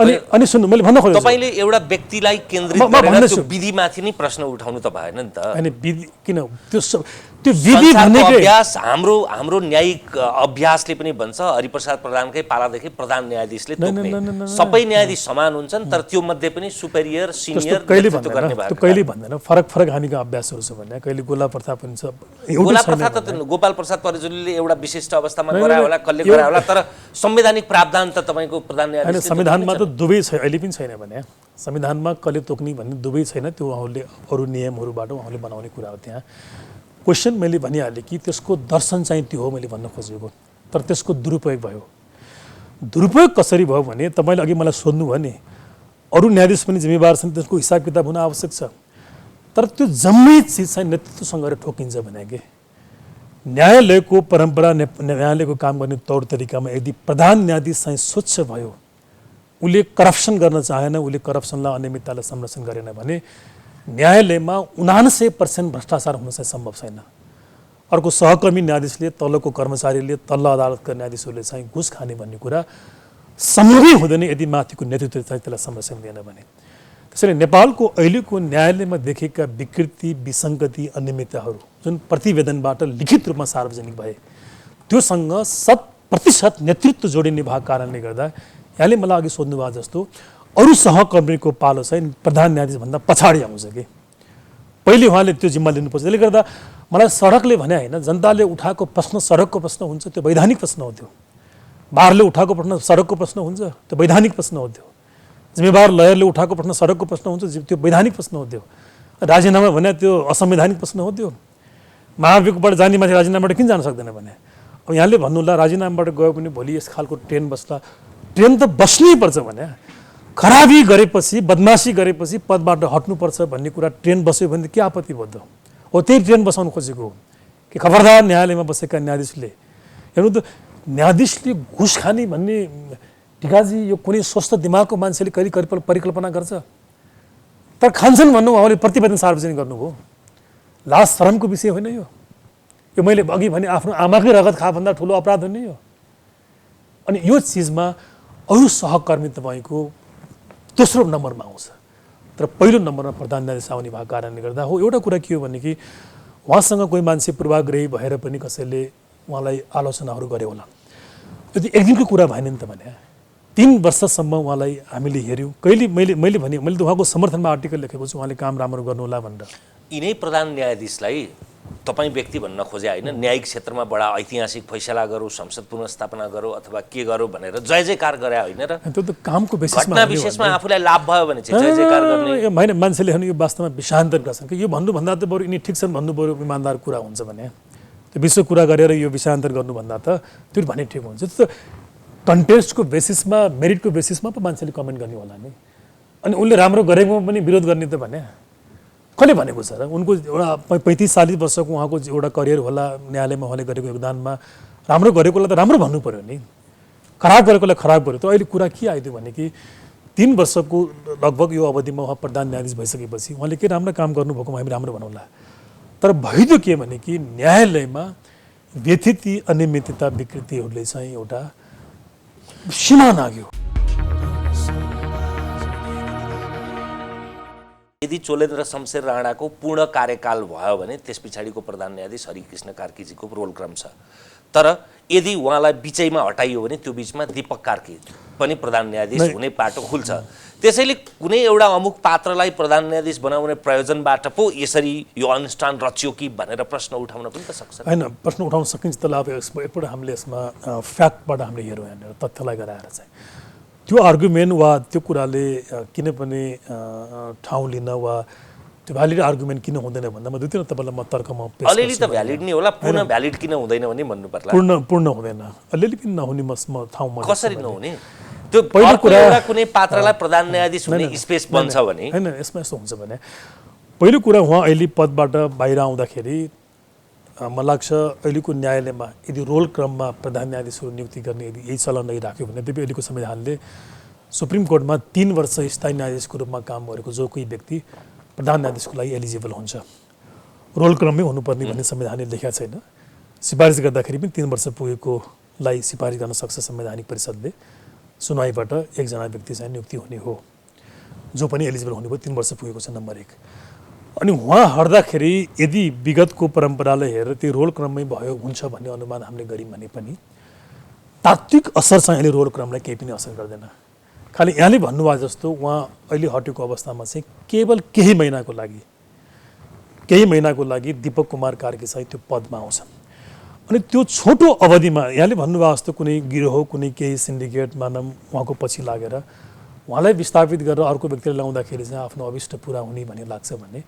अनि सुन्नु मैले भन्न खोजेको तपाईले एउटा व्यक्तिलाई केन्द्रित गरेर त्यो विधिमाथि नै प्रश्न उठाउनु त भएन नि त। अनि विधि किन त्यो विधि भनेकै अभ्यास हाम्रो न्यायिक अभ्यासले पनि भन्छ हरिप्रसाद प्रधानकै पालादेखि प्रधान न्यायाधीशले तोक्ने सबै न्यायाधीश समान हुन्छन् तर त्यो मध्ये पनि सुपेरियर सिनियर नेतृत्व गर्ने भएको। त्यो कहिले भन्दैन फरक हामीको अभ्यासहरू छ भने कहिले गोला प्रथा पनि छ। गोला प्रथा त गोपाल प्रसाद परिजुलीले एउटा विशिष्ट अवस्थामा गरायो होला कसले गरायो होला तर संवैधानिक प्रावधान त तपाईको प्रधान न्यायाधीशले संविधानमा त दुवै छ अहिले पनि छैन भने संविधानमा कसले तोक्ने भन्ने दुवै छैन। त्यो उहाँहरूले अरू नियमहरूबाट उहाँले बनाउने कुरा हो। त्यहाँ क्वेसन मैले भनिहालेँ कि त्यसको दर्शन चाहिँ त्यो हो मैले भन्न खोजेको, तर त्यसको दुरुपयोग भयो। दुरुपयोग कसरी भयो भने तपाईँले अघि मलाई सोध्नु भयो नि अरू न्यायाधीश पनि जिम्मेवार छन् त्यसको हिसाब किताब हुन आवश्यक छ। तर त्यो जम्मै चिज चाहिँ नेतृत्वसँग ठोकिन्छ भने के न्यायालयको परम्परा न्यायालयको काम गर्ने तौर तरिकामा यदि प्रधान न्यायाधीश चाहिँ स्वच्छ भयो उसले करप्सन गर्न चाहेन उसले करप्सनलाई अनियमिततालाई संरक्षण गरेन भने न्यायालयमा 99% भ्रष्टाचार हुन चाहिँ सम्भव छैन। अर्को सहकर्मी न्यायाधीशले तल्लोको कर्मचारीले तल्लो अदालतका न्यायाधीशहरूले चाहिँ घुस खाने भन्ने कुरा सम्भवै हुँदैन यदि माथिको नेतृत्वले चाहिँ त्यसलाई संरक्षण दिएन भने। त्यसैले नेपालको अहिलेको न्यायालयमा देखेका विकृति विसङ्गति अनियमितताहरू जुन प्रतिवेदनबाट लिखित रूपमा सार्वजनिक भए त्योसँग 100% नेतृत्व जोडिने भएको कारणले गर्दा यहाँले मलाई अघि सोध्नुभयो जस्तो अरू सहकर्मीको पालो चाहिँ प्रधान न्यायाधीशभन्दा पछाडि आउँछ कि पहिले उहाँले त्यो जिम्मा लिनुपर्छ। त्यसले गर्दा मलाई सडकले भने होइन जनताले उठाएको प्रश्न सडकको प्रश्न हुन्छ त्यो वैधानिक प्रश्न हो। त्यो बारले उठाएको प्रश्न सडकको प्रश्न हुन्छ त्यो वैधानिक प्रश्न हो। त्यो जिम्मेवार लयरले उठाएको प्रश्न सडकको प्रश्न हुन्छ त्यो वैधानिक प्रश्न हो। त्यो राजीनामा भने त्यो असंवैधानिक प्रश्न हो। त्यो महाभियोगबाट जाने मान्छे राजीनामाबाट किन जान सक्दैन भने अब यहाँले भन्नुहोला राजीनामाबाट गयो भने भोलि यस खालको ट्रेन बस्ला ट्रेन त बस्नै पर्छ भने खराबी गरेपछि बदमासी गरेपछि पदबाट हट्नुपर्छ भन्ने कुरा ट्रेन बस्यो भने के आपत्ति भयो त हो। त्यही ट्रेन बसाउनु खोजेको हो कि खबरदार न्यायालयमा बसेका न्यायाधीशले हेर्नु त न्यायाधीशले घुस खाने भन्ने ढिकाजी यो कुनै स्वस्थ दिमागको मान्छेले कहिले परिकल्पना गर्छ। तर खान्छन् भन्नु उहाँले प्रतिवेदन सार्वजनिक गर्नुभयो लाज शरमको विषय होइन यो मैले अघि भने आफ्नो आमाकै रगत खा भन्दा ठुलो अपराध हुने यो। अनि यो चिजमा अरू सहकर्मी तपाईँको दोस्रो नम्बरमा आउँछ तर पहिलो नम्बरमा प्रधान न्यायाधीश आउने भएको कारणले गर्दा हो। एउटा कुरा के हो भने कि उहाँसँग कोही मान्छे पूर्वाग्रही भएर पनि कसैले उहाँलाई आलोचनाहरू गरे होला यदि एक दिनको कुरा भएन नि त भने 3 वर्षसम्म उहाँलाई हामीले हेऱ्यौँ। कहिले मैले भने मैले त उहाँको समर्थनमा आर्टिकल लेखेको छु उहाँले काम राम्रो गर्नुहोला भनेर। यिनै प्रधान न्यायाधीशलाई तपाईँ व्यक्ति भन्न खोजे होइन न्यायिक क्षेत्रमा बडा ऐतिहासिक फैसला गरौँ संसद पुनर्स्थापना गरौँ अथवा के गरौँ भनेर जय जयकार गरे होइन र त्यो त कामको बेसिसमा घटना विशेषमा आफूलाई लाभ भयो भने चाहिँ जय जयकार गर्ने होइन। मान्छेले यो वास्तवमा विषान्तर गर्छन् कि यो भन्नुभन्दा त बरु यिनी ठिक छन् भन्नु बरु इमान्दार कुरा हुन्छ भने त्यो विश्व कुरा गरेर यो विषान्तर गर्नुभन्दा त त्यो भने ठिक हुन्छ। त्यो कन्टेस्टको बेसिसमा मेरिटको बेसिसमा पो मान्छेले कमेन्ट गर्ने होला नि। अनि उनले राम्रो गरेको पनि विरोध गर्ने त भने कसले भनेको छ र उनको एउटा 35-40 वर्षको उहाँको एउटा करियर होला न्यायालयमा उहाँले गरेको योगदानमा राम्रो गरेकोलाई त राम्रो भन्नु पर्यो नि खराब गरेकोलाई खराब गर्यो। त अहिले कुरा के आइदियो भने कि 3 वर्षको लगभग यो अवधिमा उहाँ प्रधान न्यायाधीश भइसकेपछि उहाँले के राम्रो काम गर्नुभएको हामी राम्रो भनौँला। तर भइदियो के भने कि न्यायालयमा व्यथिति अनियमितता विकृतिहरूले चाहिँ एउटा सीमा नाग्यो। यदि चोलेन्द्र शमशेर राणाको पूर्ण कार्यकाल भयो भने त्यस पछाडिको प्रधान न्यायाधीश हरिकृष्ण कार्कीजीको रोल क्रम छ। तर यदि उहाँलाई बिचैमा हटाइयो भने त्यो बिचमा दीपक कार्की पनि प्रधान न्यायाधीश हुने बाटो खुल्छ। त्यसैले कुनै एउटा अमुक पात्रलाई प्रधान न्यायाधीश बनाउने प्रयोजनबाट पो यसरी यो अनुष्ठान रच्यो कि भनेर प्रश्न उठाउन पनि त सक्छ होइन। प्रश्न उठाउन सकिन्छ तर अब एकपल्ट हामीले यसमा फ्याक्टबाट हामीले हेरौँ यहाँनिर तथ्यलाई गराएर चाहिँ त्यो आर्गुमेन्ट वा त्यो कुराले किन पनि ठाउँ लिन वा त्यो त्यो भ्यालिड आर्गुमेन्ट किन हुँदैन भन्दा म दुई तिन तपाईँलाई म तर्कमा पेश अलिअलि गर्छु। त भ्यालिड नै होला, पूर्ण भ्यालिड किन हुँदैन भने भन्नु पर्ला। पूर्ण हुँदैन, अलिअलि पनि नहुने ठाउँमा कसरी नहुने? त्यो पहिलो अर्को कुरा- एउटा कुनै पात्रलाई प्रधान न्यायाधीश हुने स्पेस बन्छ भने होइन, यसमा यस्तो हुन्छ भने पहिलो कुरा उहाँ अहिले पदबाट बाहिर आउँदाखेरि मलाई लाग्छ अहिलेको न्यायालयमा यदि रोल क्रममा प्रधान न्यायाधीशहरू नियुक्ति गर्ने यदि यही चलन राख्यो भने त्यही अहिलेको संविधानले सुप्रिम कोर्टमा 3 वर्ष स्थायी न्यायाधीशको रूपमा काम गरेको जो कोही व्यक्ति प्रधान न्यायाधीशको लागि एलिजिबल हुन्छ। रोल क्रममै हुनुपर्ने भन्ने संविधानले लेखेको छैन। सिफारिस गर्दाखेरि पनि 3 वर्ष पुगेकोलाई सिफारिस गर्न सक्छ संवैधानिक परिषदले। सुनवाईबाट एकजना व्यक्ति चाहिँ नियुक्ति हुने हो जो पनि एलिजिबल हुने भयो, 3 वर्ष पुगेको छ नम्बर 1। अनि उहाँ हट्दाखेरि यदि विगतको परम्परालाई हेरेर त्यो रोल क्रममै भयो हुन्छ भन्ने अनुमान हामीले गऱ्यौँ भने पनि तात्विक असर चाहिँ अहिले रोल क्रमलाई केही पनि असर गर्दैन। खालि यहाँले भन्नुभयो जस्तो उहाँ अहिले हटेको अवस्थामा चाहिँ केवल केही महिनाको लागि दीपक कुमार कार्की चाहिँ त्यो पदमा आउँछन्। अनि त्यो छोटो अवधिमा यहाँले भन्नुभयो जस्तो कुनै गिरोह कुनै केही सिन्डिकेट मानव उहाँको पछि लागेर उहाँलाई विस्थापित गरेर अर्को व्यक्तिलाई ल्याउँदाखेरि चाहिँ आफ्नो अभिष्ट पुरा हुने भन्ने लाग्छ भने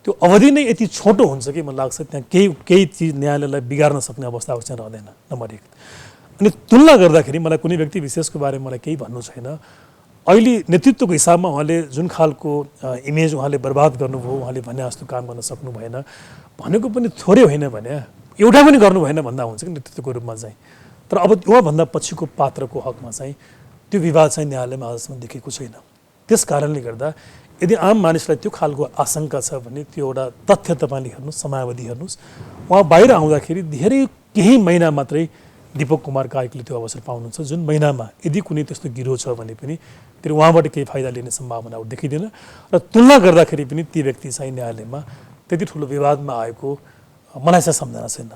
त्यो अवधि नै यति छोटो हुन्छ कि मलाई लाग्छ त्यहाँ केही चिज न्यायालयलाई बिगार्न सक्ने अवस्था चाहिँ रहँदैन नम्बर 1। अनि तुलना गर्दाखेरि मलाई कुनै व्यक्ति विशेषको बारेमा मलाई केही भन्नु छैन। अहिले नेतृत्वको हिसाबमा उहाँले जुन खालको इमेज उहाँले बर्बाद गर्नुभयो, उहाँले भने जस्तो काम गर्न सक्नु भएन भनेको पनि थोरै होइन भने एउटा पनि गर्नु भएन भन्दा हुन्छ कि नेतृत्वको रूपमा चाहिँ। तर अब उहाँभन्दा पछिको पात्रको हकमा चाहिँ त्यो विवाद चाहिँ न्यायालयमा आजसम्म देखेको छैन। त्यस कारणले गर्दा यदि आम मानिसलाई त्यो खालको आशंका छ भने त्यो एउटा तथ्य तपाईँले हेर्नुहोस्, समयावधि हेर्नुहोस्। उहाँ बाहिर आउँदाखेरि धेरै केही महिना मात्रै दीपक कुमार कार्कीले त्यो अवसर पाउनुहुन्छ जुन महिनामा यदि कुनै त्यस्तो गिरोह छ भने पनि फेरि उहाँबाट केही फाइदा लिने सम्भावना देखिँदैन। र तुलना गर्दाखेरि पनि ती व्यक्ति चाहिँ न्यायालयमा त्यति ठुलो विवादमा आएको मलाई चाहिँ सम्झना छैन।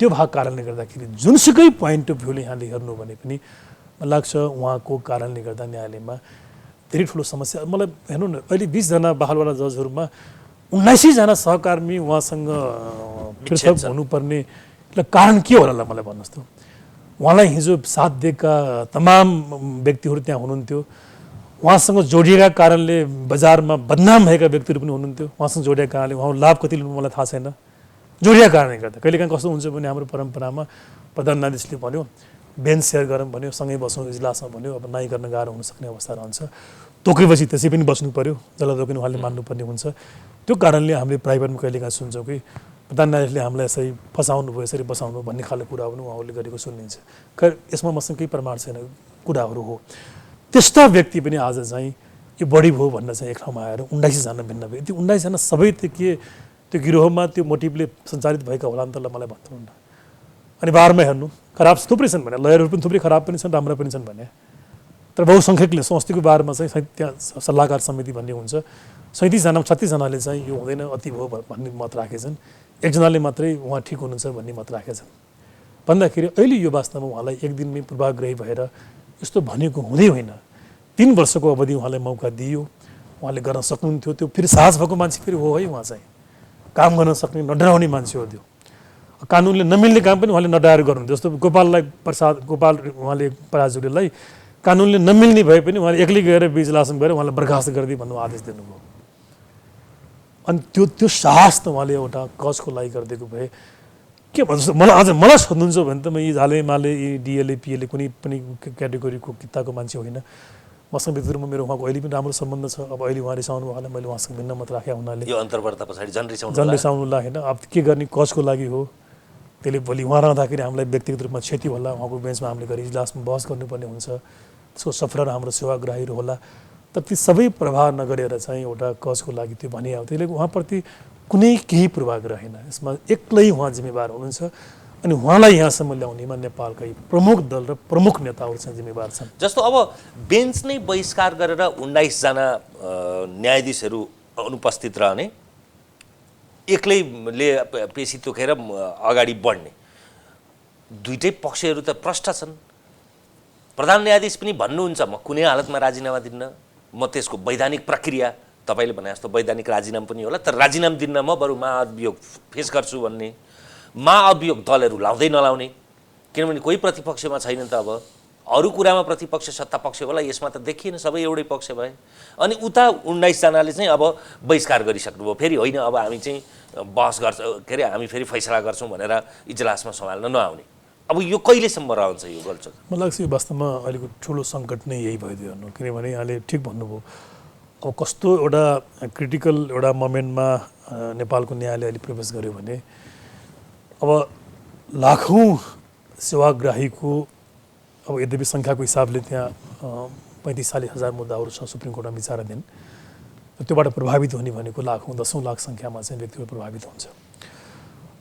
त्यो भएको कारणले गर्दाखेरि जुनसुकै पोइन्ट अफ भ्यूले यहाँले हेर्नु भने पनि मलाई लाग्छ उहाँको कारणले गर्दा न्यायालयमा धेरै ठुलो समस्या। मलाई हेर्नु न अहिले 20 जना बहालवाला जजहरूमा 19 जना सहकर्मी उहाँसँग पृथक हुनुपर्ने कारण के होला मलाई भन्नुहोस् त। उहाँलाई हिजो साथ दिएका तमाम व्यक्तिहरू त्यहाँ हुनुहुन्थ्यो, उहाँसँग जोडिएका कारणले बजारमा बदनाम भएका व्यक्तिहरू पनि हुनुहुन्थ्यो, उहाँसँग जोडिएका कारणले उहाँ लाभ कति लिनु मलाई थाहा छैन। जोडिएका कारणले गर्दा कहिलेकाहीँ कस्तो हुन्छ भने हाम्रो परम्परामा प्रधान न्यायाधीशले भन्यो बेन्च सेयर गरौँ भन्यो, सँगै बसौँ इजलासमा भन्यो, अब नाइ गर्न गाह्रो हुनसक्ने अवस्था रहन्छ। तोकेपछि त्यसै पनि बस्नु पऱ्यो, जसलाई तोकिनु उहाँले मान्नुपर्ने हुन्छ। त्यो कारणले हामीले प्राइभेटमा कहिलेकाहीँ सुन्छौँ कि प्रधान न्यायाधीशले हामीलाई यसरी फसाउनु भयो, यसरी बसाउनु भन्ने खालको कुरा पनि उहाँहरूले गरेको सुनिन्छ। खैर यसमा मसँग केही प्रमाण छैन, कुराहरू हो। त्यस्ता व्यक्ति पनि आज चाहिँ यो बढी भयो भन्न चाहिँ एक ठाउँमा आएर 19 जना भिन्न भयो। त्यो 19 जना सबै त्यो गिरोहमा त्यो मोटिभले सञ्चालित भएका होला नि त मलाई भन्नुहुन्न। अनि बारमा हेर्नु खराब थुप्रै छन् भने, लयरहरू पनि थुप्रै खराब पनि छन्, राम्रा पनि छन् भने। तर बहुसङ्ख्यकले अस्तिको बारमा चाहिँ त्यहाँ सल्लाहकार समिति भन्ने हुन्छ, 37 जना 36 जनाले चाहिँ यो हुँदैन अति भयो भन्ने मत राखेछन्, एकजनाले मात्रै उहाँ ठिक हुनुहुन्छ भन्ने मत राखेछन्। भन्दाखेरि अहिले यो वास्तवमा उहाँलाई एक दिनमै पूर्वाग्रही भएर यस्तो भनेको हुँदै होइन। 3 वर्षको अवधि उहाँलाई मौका दियो, उहाँले गर्न सक्नुहुन्थ्यो। त्यो फेरि साहस भएको मान्छे फेरि हो है, उहाँ चाहिँ काम गर्न सक्ने नडराउने मान्छे हो। त्यो कानुनले नमिल्ने काम पनि उहाँले नडराएर गर्नुहुन्थ्यो। जस्तो गोपाल उहाँले पराजुलीलाई कानुनले नमिल्ने भए पनि उहाँले एक्लै गएर इजलासमा गएर उहाँलाई बर्खास्त गरिदिए भन्नु आदेश दिनुभयो। अनि त्यो साहस त उहाँले एउटा कजको लागि गरिदिएको भए के भन्छ। मलाई सोध्नुहुन्छ भने त म यी झालेमाले यी डिएलए पिएलए कुनै पनि क्याटेगोरीको किताको मान्छे होइन। मसँग व्यक्तित्वमा मेरो उहाँको अहिले पनि राम्रो सम्बन्ध छ। अब अहिले उहाँ रिसाउनु भयो, मैले उहाँसँग भिन्न मत राखेँ हुनाले यो अन्तर्वार्ता पछाडि झन् रिसाउनुला होइन। अब के गर्ने, कजको लागि हो। त्यसले भोलि उहाँ रहँदाखेरि हामीलाई व्यक्तिगत रूपमा क्षति होला, उहाँको बेन्चमा हामीले गएर इजलासमा बहस गर्नुपर्ने हुन्छ, त्यसको सफर हाम्रो सेवाग्राहीहरू होला। तर ती सबै प्रभाव नगरेर चाहिँ एउटा कजको लागि त्यो भनियो। त्यसले उहाँप्रति कुनै केही पूर्वाग्रह होइन, यसमा एक्लै उहाँ जिम्मेवार हुनुहुन्छ। अनि उहाँलाई यहाँसम्म ल्याउनेमा नेपालकै प्रमुख दल र प्रमुख नेताहरू चाहिँ जिम्मेवार छन्। जस्तो अब बेन्च नै बहिष्कार गरेर 19 जना न्यायाधीशहरू अनुपस्थित रहने, एक्लैले पेशी तोकेर अगाडि बढ्ने, दुईटै पक्षहरू त प्रष्ट छन्। प्रधान न्यायाधीश पनि भन्नुहुन्छ म कुनै हालतमा राजीनामा दिन्न, म त्यसको वैधानिक प्रक्रिया तपाईँले भने जस्तो वैधानिक राजीनामा पनि होला, तर राजीनामा दिन्न, म बरु महाअभियोग फेस गर्छु भन्ने। महाअभियोग दलहरू लाउँदै नलाउने, किनभने कोही प्रतिपक्षमा छैन त। अब अरू कुरामा प्रतिपक्ष सत्तापक्ष होला, यसमा त देखिएन, सबै एउटै पक्ष भए। अनि उता 19 जनाले चाहिँ अब बहिष्कार गरिसक्नुभयो, फेरि होइन अब हामी चाहिँ बहस गर्छ के अरे हामी फेरि फैसला गर्छौँ भनेर इजलासमा सम्हाल्न नआउने। अब यो कहिलेसम्म रहन्छ यो गल्छ? मलाई लाग्छ यो वास्तवमा अहिलेको ठुलो सङ्कट नै यही भइदियो हेर्नु, किनभने यहाँले ठिक भन्नुभयो। अब कस्तो एउटा क्रिटिकल एउटा मोमेन्टमा नेपालको न्यायालय अहिले प्रवेश गर्यो भने अब लाखौँ सेवाग्राहीको अब यद्यपि सङ्ख्याको हिसाबले त्यहाँ 35-40,000 मुद्दाहरू छ सुप्रिम कोर्टमा विचाराधीन, त्योबाट प्रभावित हुने भनेको लाखौँ 10औं लाख सङ्ख्यामा चाहिँ व्यक्तिहरू प्रभावित हुन्छ।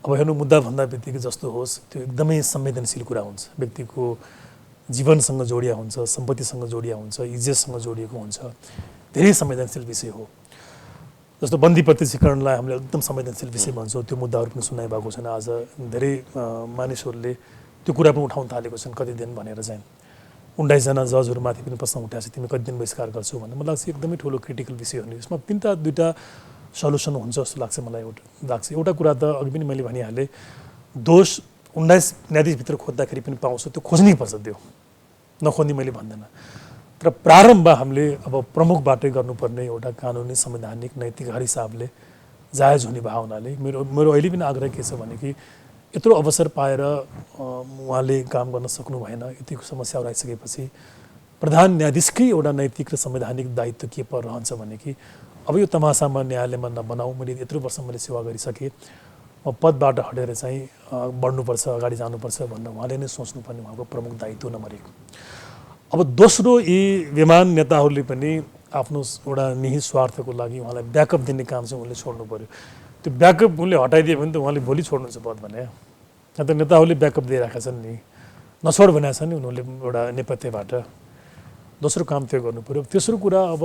अब हेर्नु मुद्दा भन्दा बित्तिकै जस्तो होस् त्यो एकदमै संवेदनशील कुरा हुन्छ, व्यक्तिको जीवनसँग जोडिया हुन्छ, सम्पत्तिसँग जोडिया हुन्छ, इज्जतसँग जोडिएको हुन्छ, धेरै संवेदनशील विषय हो। जस्तो बन्दी प्रत्यक्षीकरणलाई हामीले एकदम संवेदनशील विषय भन्छौँ, त्यो मुद्दाहरू पनि सुनाइ भएको छैन। आज धेरै मानिसहरूले त्यो कुरा पनि उठाउन थालेको छन्, कति दिन भनेर चाहिँ 19 जना जजहरूमाथि पनि प्रश्न उठाएको छ, तिमी कति दिन बहिष्कार गर्छौ भन्ने। मलाई लाग्छ एकदमै ठुलो क्रिटिकल विषय हो। यसमा दुईवटा सल्युसन हुन्छ जस्तो लाग्छ मलाई। एउटा कुरा त अघि पनि मैले भनिहालेँ, दोष 19 न्यायाधीशभित्र खोज्दाखेरि पनि पाउँछ, त्यो खोज्नै पर्छ, त्यो नखोज्ने मैले भन्दैन। तर प्रारम्भ हामीले अब प्रमुखबाटै गर्नुपर्ने एउटा कानुनी संवैधानिक नैतिक हर हिसाबले जायज हुने भावनाले मेरो अहिले पनि आग्रह के छ भने कि यत्रो अवसर पाएर उहाँले काम गर्न सक्नु भएन। यतिको समस्याहरू आइसकेपछि प्रधान न्यायाधीशकै एउटा नैतिक र संवैधानिक दायित्व के पर रहन्छ भने कि अब यो तमासामा न्यायालयमा नबनाऊ, मैले यत्रो वर्ष मैले सेवा गरिसकेँ, म पदबाट हटेर चाहिँ बढ्नुपर्छ, अगाडि जानुपर्छ भनेर उहाँले नै सोच्नुपर्ने उहाँको प्रमुख दायित्व नम्बर 1। अब दोस्रो, यी विमान नेताहरूले पनि आफ्नो एउटा निहित स्वार्थको लागि उहाँलाई ब्याकअप दिने काम चाहिँ उनले छोड्नु पऱ्यो। त्यो ब्याकअप उनले हटाइदियो भने त उहाँले भोलि छोड्नुहुन्छ पद भने। यहाँ त नेताहरूले ब्याकअप दिइरहेका छन् नि, नछोड भनेको छ नि उनीहरूले एउटा नेपथ्यबाट। दोस्रो काम त्यो गर्नु पऱ्यो। तेस्रो कुरा, अब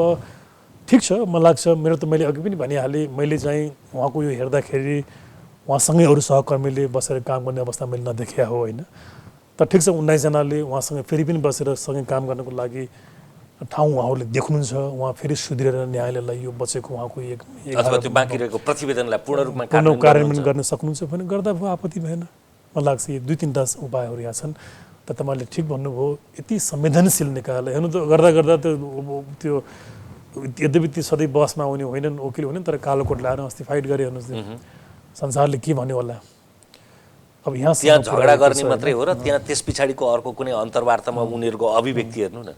ठिक छ, मलाई लाग्छ मेरो त मैले अघि पनि भनिहालेँ, मैले चाहिँ उहाँको यो हेर्दाखेरि उहाँसँगै अरू सहकर्मीले बसेर काम गर्ने अवस्था मैले नदेखिया हो होइन। तर ठिक छ, 19 जनाले उहाँसँग फेरि पनि बसेर सँगै काम गर्नको लागि ठाउँ उहाँहरूले देख्नुहुन्छ, उहाँ फेरि सुध्रेर न्यायालयलाई यो बचेको उहाँको एक अथवा त्यो बाँकी रहेको प्रतिवेदनलाई पूर्ण रूपमा कार्यान्वयन गर्न सक्नुहुन्छ भने गर्दा भयो, आपत्ति भएन। मलाई लाग्छ यो 2-3टा उपायहरू यहाँ छन्। त तपाईँले ठिक भन्नुभयो, यति संवेदनशील निकायलाई हेर्नु त गर्दा गर्दा त त्यो यद्यपि ती सधैँ बसमा आउने होइनन्, वकिल होइनन्, तर कालो कोट लाएर अस्ति फाइट गरे हेर्नुहोस्, संसारले के भन्यो होला। अब यहाँ झगडा गर्ने मात्रै हो र त्यहाँ त्यस पछाडिको अर्को कुनै अन्तर्वार्तामा उनीहरूको अभिव्यक्ति हेर्नु न,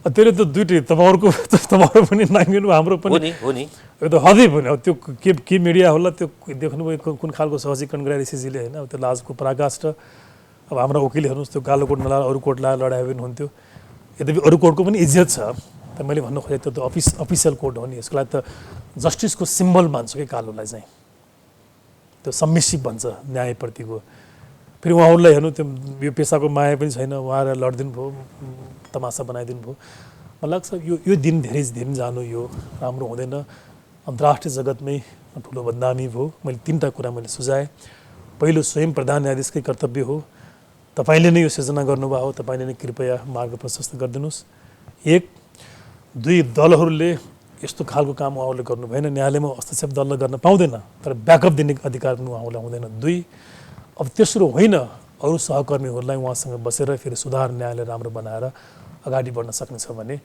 त्यसले त दुइटै तपाईँहरू पनि नाङ्गिनु, हाम्रो पनि हो नि। यो त हदै पनि अब त्यो के मिडिया होला, त्यो देख्नुभयो कुन खालको सहजीकरण गराएर सिजीले होइन। अब त्यो लाजको पराकाष्ठ। अब हाम्रो वकिल हेर्नुहोस्, त्यो कालो कोट नलाएर अरू कोट लाएर लडायो पनि हुन्थ्यो। यद्यपि अरू कोर्टको पनि इज्जत छ, तर मैले भन्नु खोजेको त अफिसियल कोर्ट हो नि, यसको लागि त जस्टिसको सिम्बल मान्छ कि कालोलाई चाहिँ, त्यो सबमिसिभ भन्छ न्यायप्रतिको। फेरि उहाँहरूलाई हेर्नु, त्यो यो पेसाको माया पनि छैन, उहाँहरू लडिदिनु भयो, तमासा बनाइदिनु भयो। मलाई लाग्छ यो दिन धेरै जानु यो राम्रो हुँदैन। अन्तर्राष्ट्रिय जगतमै ठुलो बदनामी भयो। मैले 3टा कुरा मैले सुझाएँ। पहिलो, स्वयं प्रधान न्यायाधीशकै कर्तव्य हो, तपाईँले नै यो सिर्जना गर्नुभयो हो, तपाईँले नै कृपया मार्ग प्रशस्त गरिदिनुहोस्। 1। 2, दलहरूले यस्तो खालको काम उहाँहरूले गर्नु भएन, न्यायालयमा हस्तक्षेप दलले गर्न पाउँदैन, तर ब्याकअप दिने अधिकार पनि उहाँलाई हुँदैन। 2, अब तेस्रो होइन, अरू सहकर्मीहरूलाई उहाँसँग बसेर फेरि सुधार न्यायालय राम्रो बनाएर अगाडि बढ्न सक्नेछ भने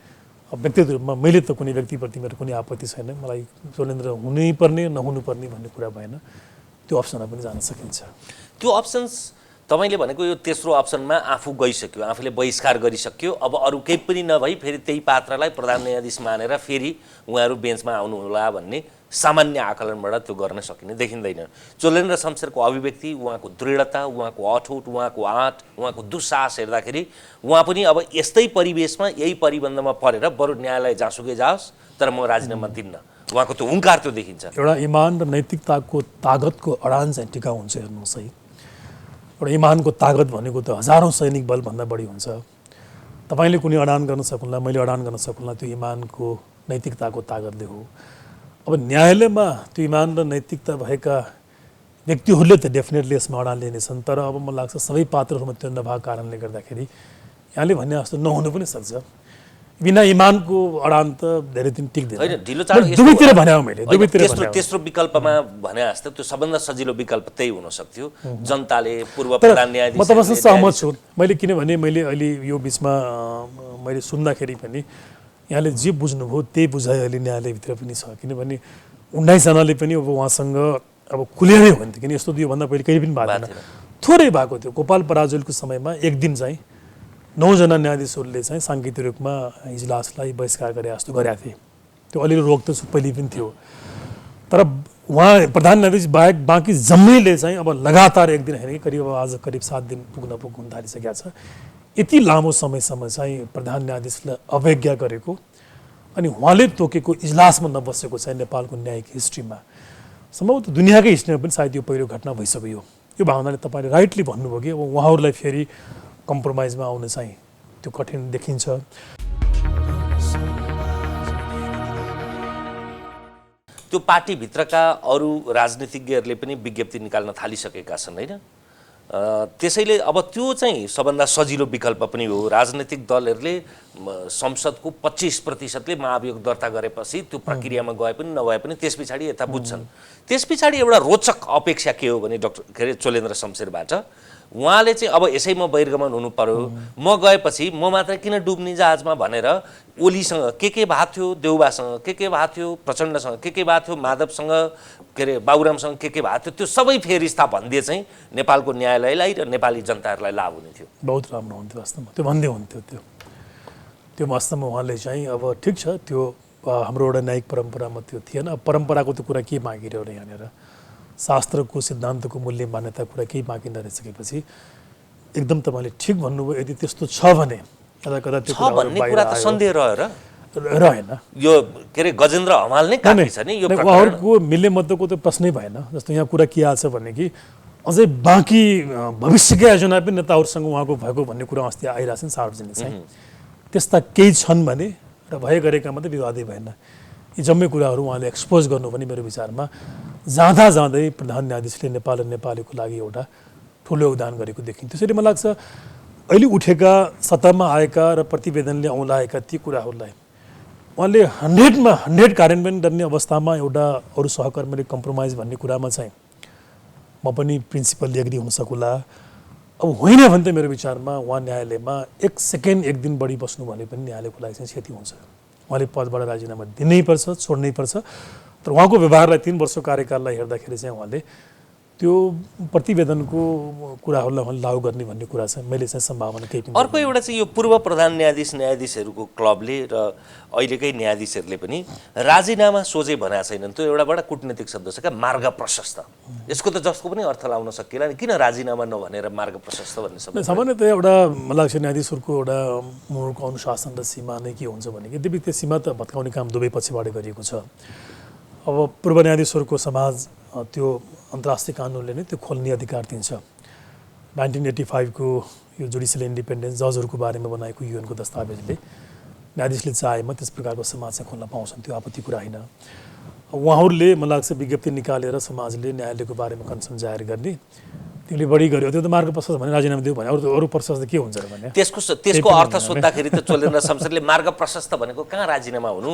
अब व्यक्तिगत रूपमा मैले त कुनै व्यक्तिप्रति मेरो कुनै आपत्ति छैन। मलाई चोलेन्द्र हुनैपर्ने नहुनुपर्ने भन्ने कुरा भएन, त्यो अप्सनमा पनि जान सकिन्छ। त्यो अप्सन्स तपाईँले भनेको यो तेस्रो अप्सनमा आफू गइसक्यो, आफूले बहिष्कार गरिसक्यो, अब अरू केही पनि नभई फेरि त्यही पात्रलाई प्रधान न्यायाधीश मानेर फेरि उहाँहरू बेन्चमा आउनुहोला भन्ने सामान्य आकलनबाट त्यो गर्न सकिने देखिँदैन। चोलेन्द्र शमशेरको अभिव्यक्ति, उहाँको दृढता, उहाँको अठोट, उहाँको आँट, उहाँको दुस्साहस हेर्दाखेरि उहाँ पनि अब यस्तै परिवेशमा यही परिबन्धमा परेर बरु न्यायालय जहाँसुकै जाओस् तर म राजीनामा दिन्न, उहाँको त्यो हुङ्कार त्यो देखिन्छ। एउटा इमान र नैतिकताको तागतको अडान चाहिँ टिकाउ हुन्छ। हेर्नुहोस् है, एउटा इमानको तागत भनेको त हजारौँ सैनिक बलभन्दा बढी हुन्छ। तपाईँले कुनै अडान गर्न सकुन्ला, मैले अडान गर्न सकुन्ला, त्यो इमानको नैतिकताको तागतले हो। अब न्यायालयमा त्यो इमान र नैतिकता भएका व्यक्तिहरूले त डेफिनेटली यसमा अडान लिनेछन्, तर अब मलाई लाग्छ सबै पात्रहरूमा त्यो नभएको कारणले गर्दाखेरि यहाँले भन्ने जस्तो नहुनु पनि सक्छ। बिना इमानको अडान त धेरै दिन टिक्दैन होइन ढिलो चाँडो मैले दुवैतिर भने मैले होइन, दुवैतिर तेस्रो भने तेस्रो विकल्पमा भने जस्तो त्यो सबभन्दा सजिलो विकल्प त्यही हुन सक्थ्यो जनताले पूर्व तर प्रधान म न्यायाधीश तपाईँसँग सहमत छु मैले किनभने मैले अहिले यो बिचमा मैले सुन्दाखेरि पनि यहाँले जे बुझ्नुभयो त्यही बुझाइ अहिले न्यायालयभित्र पनि छ किनभने 19 जनाले पनि अब उहाँसँग अब खुलेरै हो नि त किन यस्तो त योभन्दा पहिले कहिले पनि भएको थिएन थोरै भएको थियो गोपाल पराजुलीको समयमा एक दिन चाहिँ 9 जना न्यायाधीशहरूले चाहिँ साङ्गीतिक रूपमा इजलासलाई बहिष्कार गरे जस्तो गरेका थिए त्यो अलिअलि रोक त पहिले पनि थियो तर उहाँ प्रधान न्यायाधीश बाहेक बाँकी जम्मैले चाहिँ अब लगातार एक दिन होइन कि करिब अब आज करिब 7 दिन पुग्न थालिसकेका छ यति लामो समयसम्म चाहिँ प्रधान न्यायाधीशलाई अवज्ञा गरेको अनि उहाँले तोकेको इजलासमा नबसेको चाहिँ नेपालको न्यायिक हिस्ट्रीमा सम्भवतः दुनियाँकै हिस्ट्रीमा पनि सायद यो पहिलो घटना भइसक्यो यो भावनाले तपाईँले राइटली भन्नुभयो कि अब उहाँहरूलाई फेरि कम्प्रोमाइजमा आउन चाहिँ त्यो कठिन देखिन्छ त्यो पार्टीभित्रका अरू राजनीतिज्ञहरूले पनि विज्ञप्ति निकाल्न थालिसकेका छन् होइन त्यसैले अब त्यो चाहिँ सबभन्दा सजिलो विकल्प पनि हो राजनैतिक दलहरूले संसदको 25%ले महाभियोग दर्ता गरेपछि त्यो प्रक्रियामा गए पनि नभए पनि त्यस पछाडि यता बुझ्छन् त्यस पछाडि एउटा रोचक अपेक्षा के हो भने डाक्टर के अरे चोलेन्द्र शमशेरबाट उहाँले चाहिँ अब यसैमा बहिर्गमन हुनु पर्यो म गएपछि म मात्र किन डुब्ने जहाजमा भनेर ओलीसँग के भएको थियो देउबासँग के भएको थियो प्रचण्डसँग के भएको थियो माधवसँग के अरे बाबुरामसँग के भएको थियो त्यो सबै फेरिस्ता भनिदिए चाहिँ नेपालको न्यायालयलाई र नेपाली जनताहरूलाई लाभ हुने थियो बहुत राम्रो हुन्थ्यो वास्तवमा त्यो भन्दै हुन्थ्यो त्यो वास्तवमा उहाँले चाहिँ अब ठिक छ त्यो हाम्रो एउटा न्यायिक परम्परामा त्यो थिएन अब परम्पराको त्यो कुरा के मागिरह्यो र यहाँनिर शास्त्रको सिद्धान्तको मूल्य मान्यता कुरा केही बाँकी नरहिसकेपछि एकदम तपाईँले ठिक भन्नुभयो यदि त्यस्तो छ भने कता कता त्यो भन्ने कुरा त सन्देह रह्यो रहेन यो के अरे गजेन्द्र हमाल नै काफी छ नि यो उहाँहरूको मिल्ने मतको त प्रश्नै भएन जस्तो यहाँ कुरा के आछ भने कि अझै बाँकी भविष्यकै योजना पनि नेताहरूसँग उहाँको भएको भन्ने कुरा अस्ति आइरहेको छ नि सार्वजनिक चाहिँ त्यस्ता केही छन् भने र भए गरेका मात्रै विवादै भएन यी जम्मै कुराहरू उहाँले एक्सपोज गर्नु पनि मेरो विचारमा जाँदै प्रधान न्यायाधीशले नेपाल र नेपालीको लागि एउटा ठुलो योगदान गरेको देखिन्छ त्यसैले मलाई लाग्छ अहिले उठेका सत्तामा आएका र प्रतिवेदनले औँलाएका ती कुराहरूलाई उहाँले 100% कार्यान्वयन गर्ने अवस्थामा एउटा अरू सहकर्मीले कम्प्रोमाइज भन्ने कुरामा चाहिँ म पनि प्रिन्सिपल एग्री हुन सकुला अब होइन भने त मेरो विचारमा उहाँ न्यायालयमा 1 सेकेन्ड 1 दिन बढी बस्नु भने पनि न्यायालयको लागि चाहिँ क्षति हुन्छ उहाँले पदबाट राजीनामा दिनै पर्छ छोड्नै पर्छ तर उहाँको व्यवहारलाई 3 वर्षको कार्यकाललाई हेर्दाखेरि चाहिँ उहाँले त्यो प्रतिवेदनको कुराहरूलाई उहाँले लागू गर्ने भन्ने कुरा चाहिँ मैले चाहिँ सम्भावना केही पनि अर्को एउटा चाहिँ यो पूर्व प्रधान न्यायाधीशहरूको क्लबले र अहिलेकै न्यायाधीशहरूले पनि राजीनामा सोझै भनेका छैनन् त्यो एउटा बडा कूटनीतिक शब्द छ क्या मार्ग प्रशस्त यसको त जसको पनि अर्थ लाउन सकिएला नि किन राजीनामा नभनेर मार्ग प्रशस्त भन्ने शब्द सामान्यतः एउटा मलाई लाग्छ न्यायाधीशहरूको एउटा मूलको अनुशासन र सीमा नै के हुन्छ भने यद्यपि त्यो सीमा त भत्काउने काम दुवै पछिबाट गरिएको छ अब पूर्व न्यायाधीशहरूको समाज त्यो अन्तर्राष्ट्रिय कानुनले नै त्यो खोल्ने अधिकार दिन्छ 1985 को यो जुडिसियल इन्डिपेन्डेन्स जजहरूको बारेमा बनाएको युएनको दस्तावेजले न्यायाधीशले चाहेमा त्यस प्रकारको समाज चाहिँ खोल्न पाउँछन् त्यो आपत्ति कुरा होइन उहाँहरूले मलाई लाग्छ विज्ञप्ति निकालेर समाजले न्यायालयको बारेमा कन्सर्न जाहेर गर्ने तिमीले बढी गर्यो त्यो त मार्ग प्रशस्त भने राजीनामा दियो भने अरू प्रशस्त के हुन्छ र भने त्यसको अर्थ सोद्धाखेरि त चोलेन्द्र शमशेरले मार्ग प्रशस्त भनेको कहाँ राजीनामा हुनु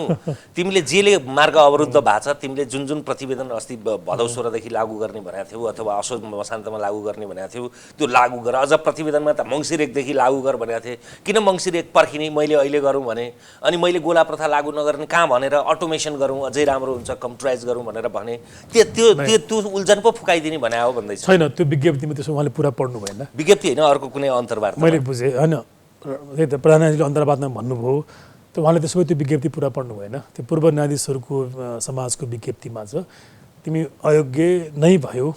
तिमीले जेले मार्ग अवरुद्ध भएको छ तिमीले जुन जुन प्रतिवेदन अस्ति भदौ 16 देखि लागू गर्ने भनेको थियौ अथवा असोज मसान्तमा लागू गर्ने भनेको थियौ त्यो लागू गर अझ प्रतिवेदनमा त मङ्सिर 1 देखि लागू गर भनेको थिए किन मङ्सिर 1 पर्खिने मैले अहिले गरौँ भने अनि मैले गोला प्रथा लागू नगर्ने कहाँ भनेर अटोमेसन गरौँ अझै राम्रो हुन्छ कम्प्युटराइज गरौँ भनेर भने त्यो उल्झन पो फुकाइदिने भने हो भन्दै छैन त्यो विज्ञप्ति त्यसो उहाँले पुरा पढ्नु भएन विज्ञप्ति होइन अर्को कुनै अन्तर्वार्ता मैले बुझेँ होइन त्यही त प्रधान न्यायाधीशले अन्तर्वार्तामा भन्नुभयो त उहाँले त्यसो भए त्यो विज्ञप्ति पुरा पढ्नु भएन त्यो पूर्व न्यायाधीशहरूको समाजको विज्ञप्तिमा छ तिमी अयोग्य नै भयो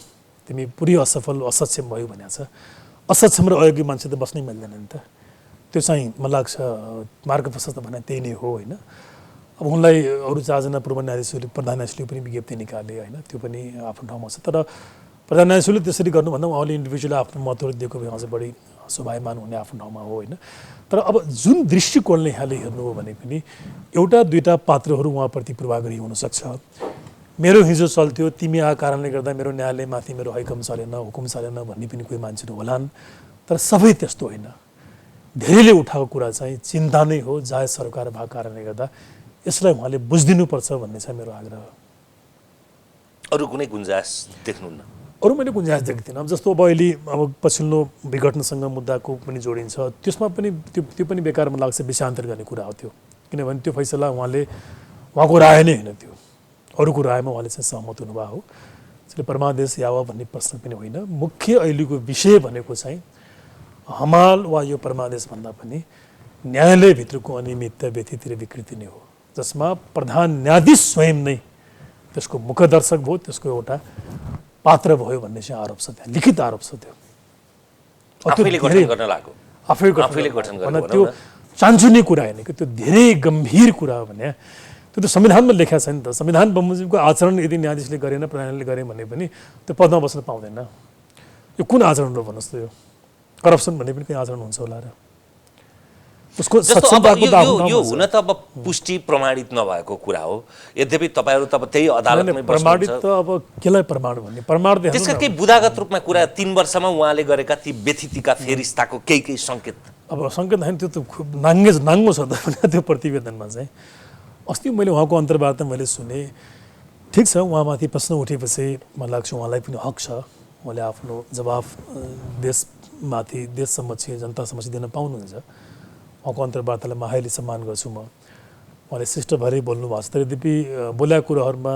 तिमी पुरै असफल असक्षम भयो भनेको छ असक्षम र अयोग्य मान्छे त बस्नै मिल्दैन नि त त्यो चाहिँ मलाई लाग्छ मार्ग प्रशस्त भने त्यही नै हो होइन अब उनलाई अरू 4 जना पूर्व न्यायाधीशहरूले प्रधान न्यायाधीशले पनि विज्ञप्ति निकाले होइन त्यो पनि आफ्नो ठाउँमा छ तर प्रधान न्यायाधीशले त्यसरी गर्नुभन्दा उहाँले इन्डिभिजुअल आफ्नो महत्त्व दिएको भए अझ बढी शोभायमान हुने आफ्नो ठाउँमा हो होइन तर अब जुन दृष्टिकोणले यहाँले हेर्नु हो भने पनि एउटा दुईटा पात्रहरू उहाँप्रति पूर्वाग्रही हुनसक्छ मेरो हिजो चल्थ्यो तिमी आएको कारणले गर्दा मेरो न्यायालयमाथि मेरो हैकम चलेन हुकुम चलेन भन्ने पनि कोही मान्छेहरू होलान् तर सबै त्यस्तो होइन धेरैले उठाएको कुरा चाहिँ चिन्ता नै हो, जायज सरकार भएको कारणले गर्दा यसलाई उहाँले बुझिदिनुपर्छ भन्ने चाहिँ मेरो आग्रह हो। अरू कुनै गुन्जाइस देख्नुहुन्न? अरू मैले गुन्जाइस देख्दिनँ। अब जस्तो अब अहिले अब पछिल्लो विघटनसँग मुद्दाको पनि जोडिन्छ, त्यसमा पनि त्यो पनि बेकारमा लाग्छ, विषयान्तर गर्ने कुरा हो त्यो, किनभने त्यो फैसला उहाँको राय नै होइन, त्यो अरूको रायमा उहाँले चाहिँ सहमत हुनुभएको हो। त्यसले परमादेश यावा भन्ने प्रश्न पनि होइन। मुख्य अहिलेको विषय भनेको चाहिँ हमाल वा यो परमादेश भन्दा पनि न्यायालयभित्रको अनियमितता, व्यथित र विकृति नै हो, जसमा प्रधान न्यायाधीश स्वयं नै त्यसको मुखदर्शक भयो, त्यसको एउटा पात्र भयो भन्ने चाहिँ आरोप छ, त्यहाँ लिखित आरोप छ। त्यो आफैले गठन गर्न लाग्यो, आफैले गठन गर्न, त्यो चान्चुने कुरा होइन कि त्यो धेरै गम्भीर कुरा हो भने त्यो त संविधानमा लेखा छ नि त। संविधान बमोजिमको आचरण यदि न्यायाधीशले गरेन, प्रधानले गरे भने पनि त्यो पदमा बस्न पाउँदैन। यो कुन आचरण हो भन्नुहोस् त? यो करप्सन भन्ने पनि कहीँ आचरण हुन्छ होला र? उसको यो हुन त अब पुष्टि प्रमाणित नभएको कुरा हो। यद्यपि तपाईँहरू त अब त्यही अदालतमै प्रमाणित त अब केलाई प्रमाण भन्ने? प्रमाण त्यसका केही बुदागत रूपमा कुरा 3 वर्षमा उहाँले गरेका ती व्यथितिका फेरिस्ताको केही सङ्केत? अब सङ्केत होइन, त्यो त खुब नाङ्गो छ त त्यो प्रतिवेदनमा चाहिँ। अस्ति मैले उहाँको अन्तर्वार्ता मैले सुने, ठिक छ, उहाँमाथि प्रश्न उठेपछि मलाई लाग्छ उहाँलाई पनि हक छ, उहाँले आफ्नो जवाफ देशमाथि, देश समक्ष, जनता समक्ष दिन पाउनुहुन्छ। उहाँको अन्तर्वार्तालाई म हाइली सम्मान गर्छु म। उहाँले शिष्ट भएरै बोल्नु भएको छ, तर यद्यपि बोलेका कुराहरूमा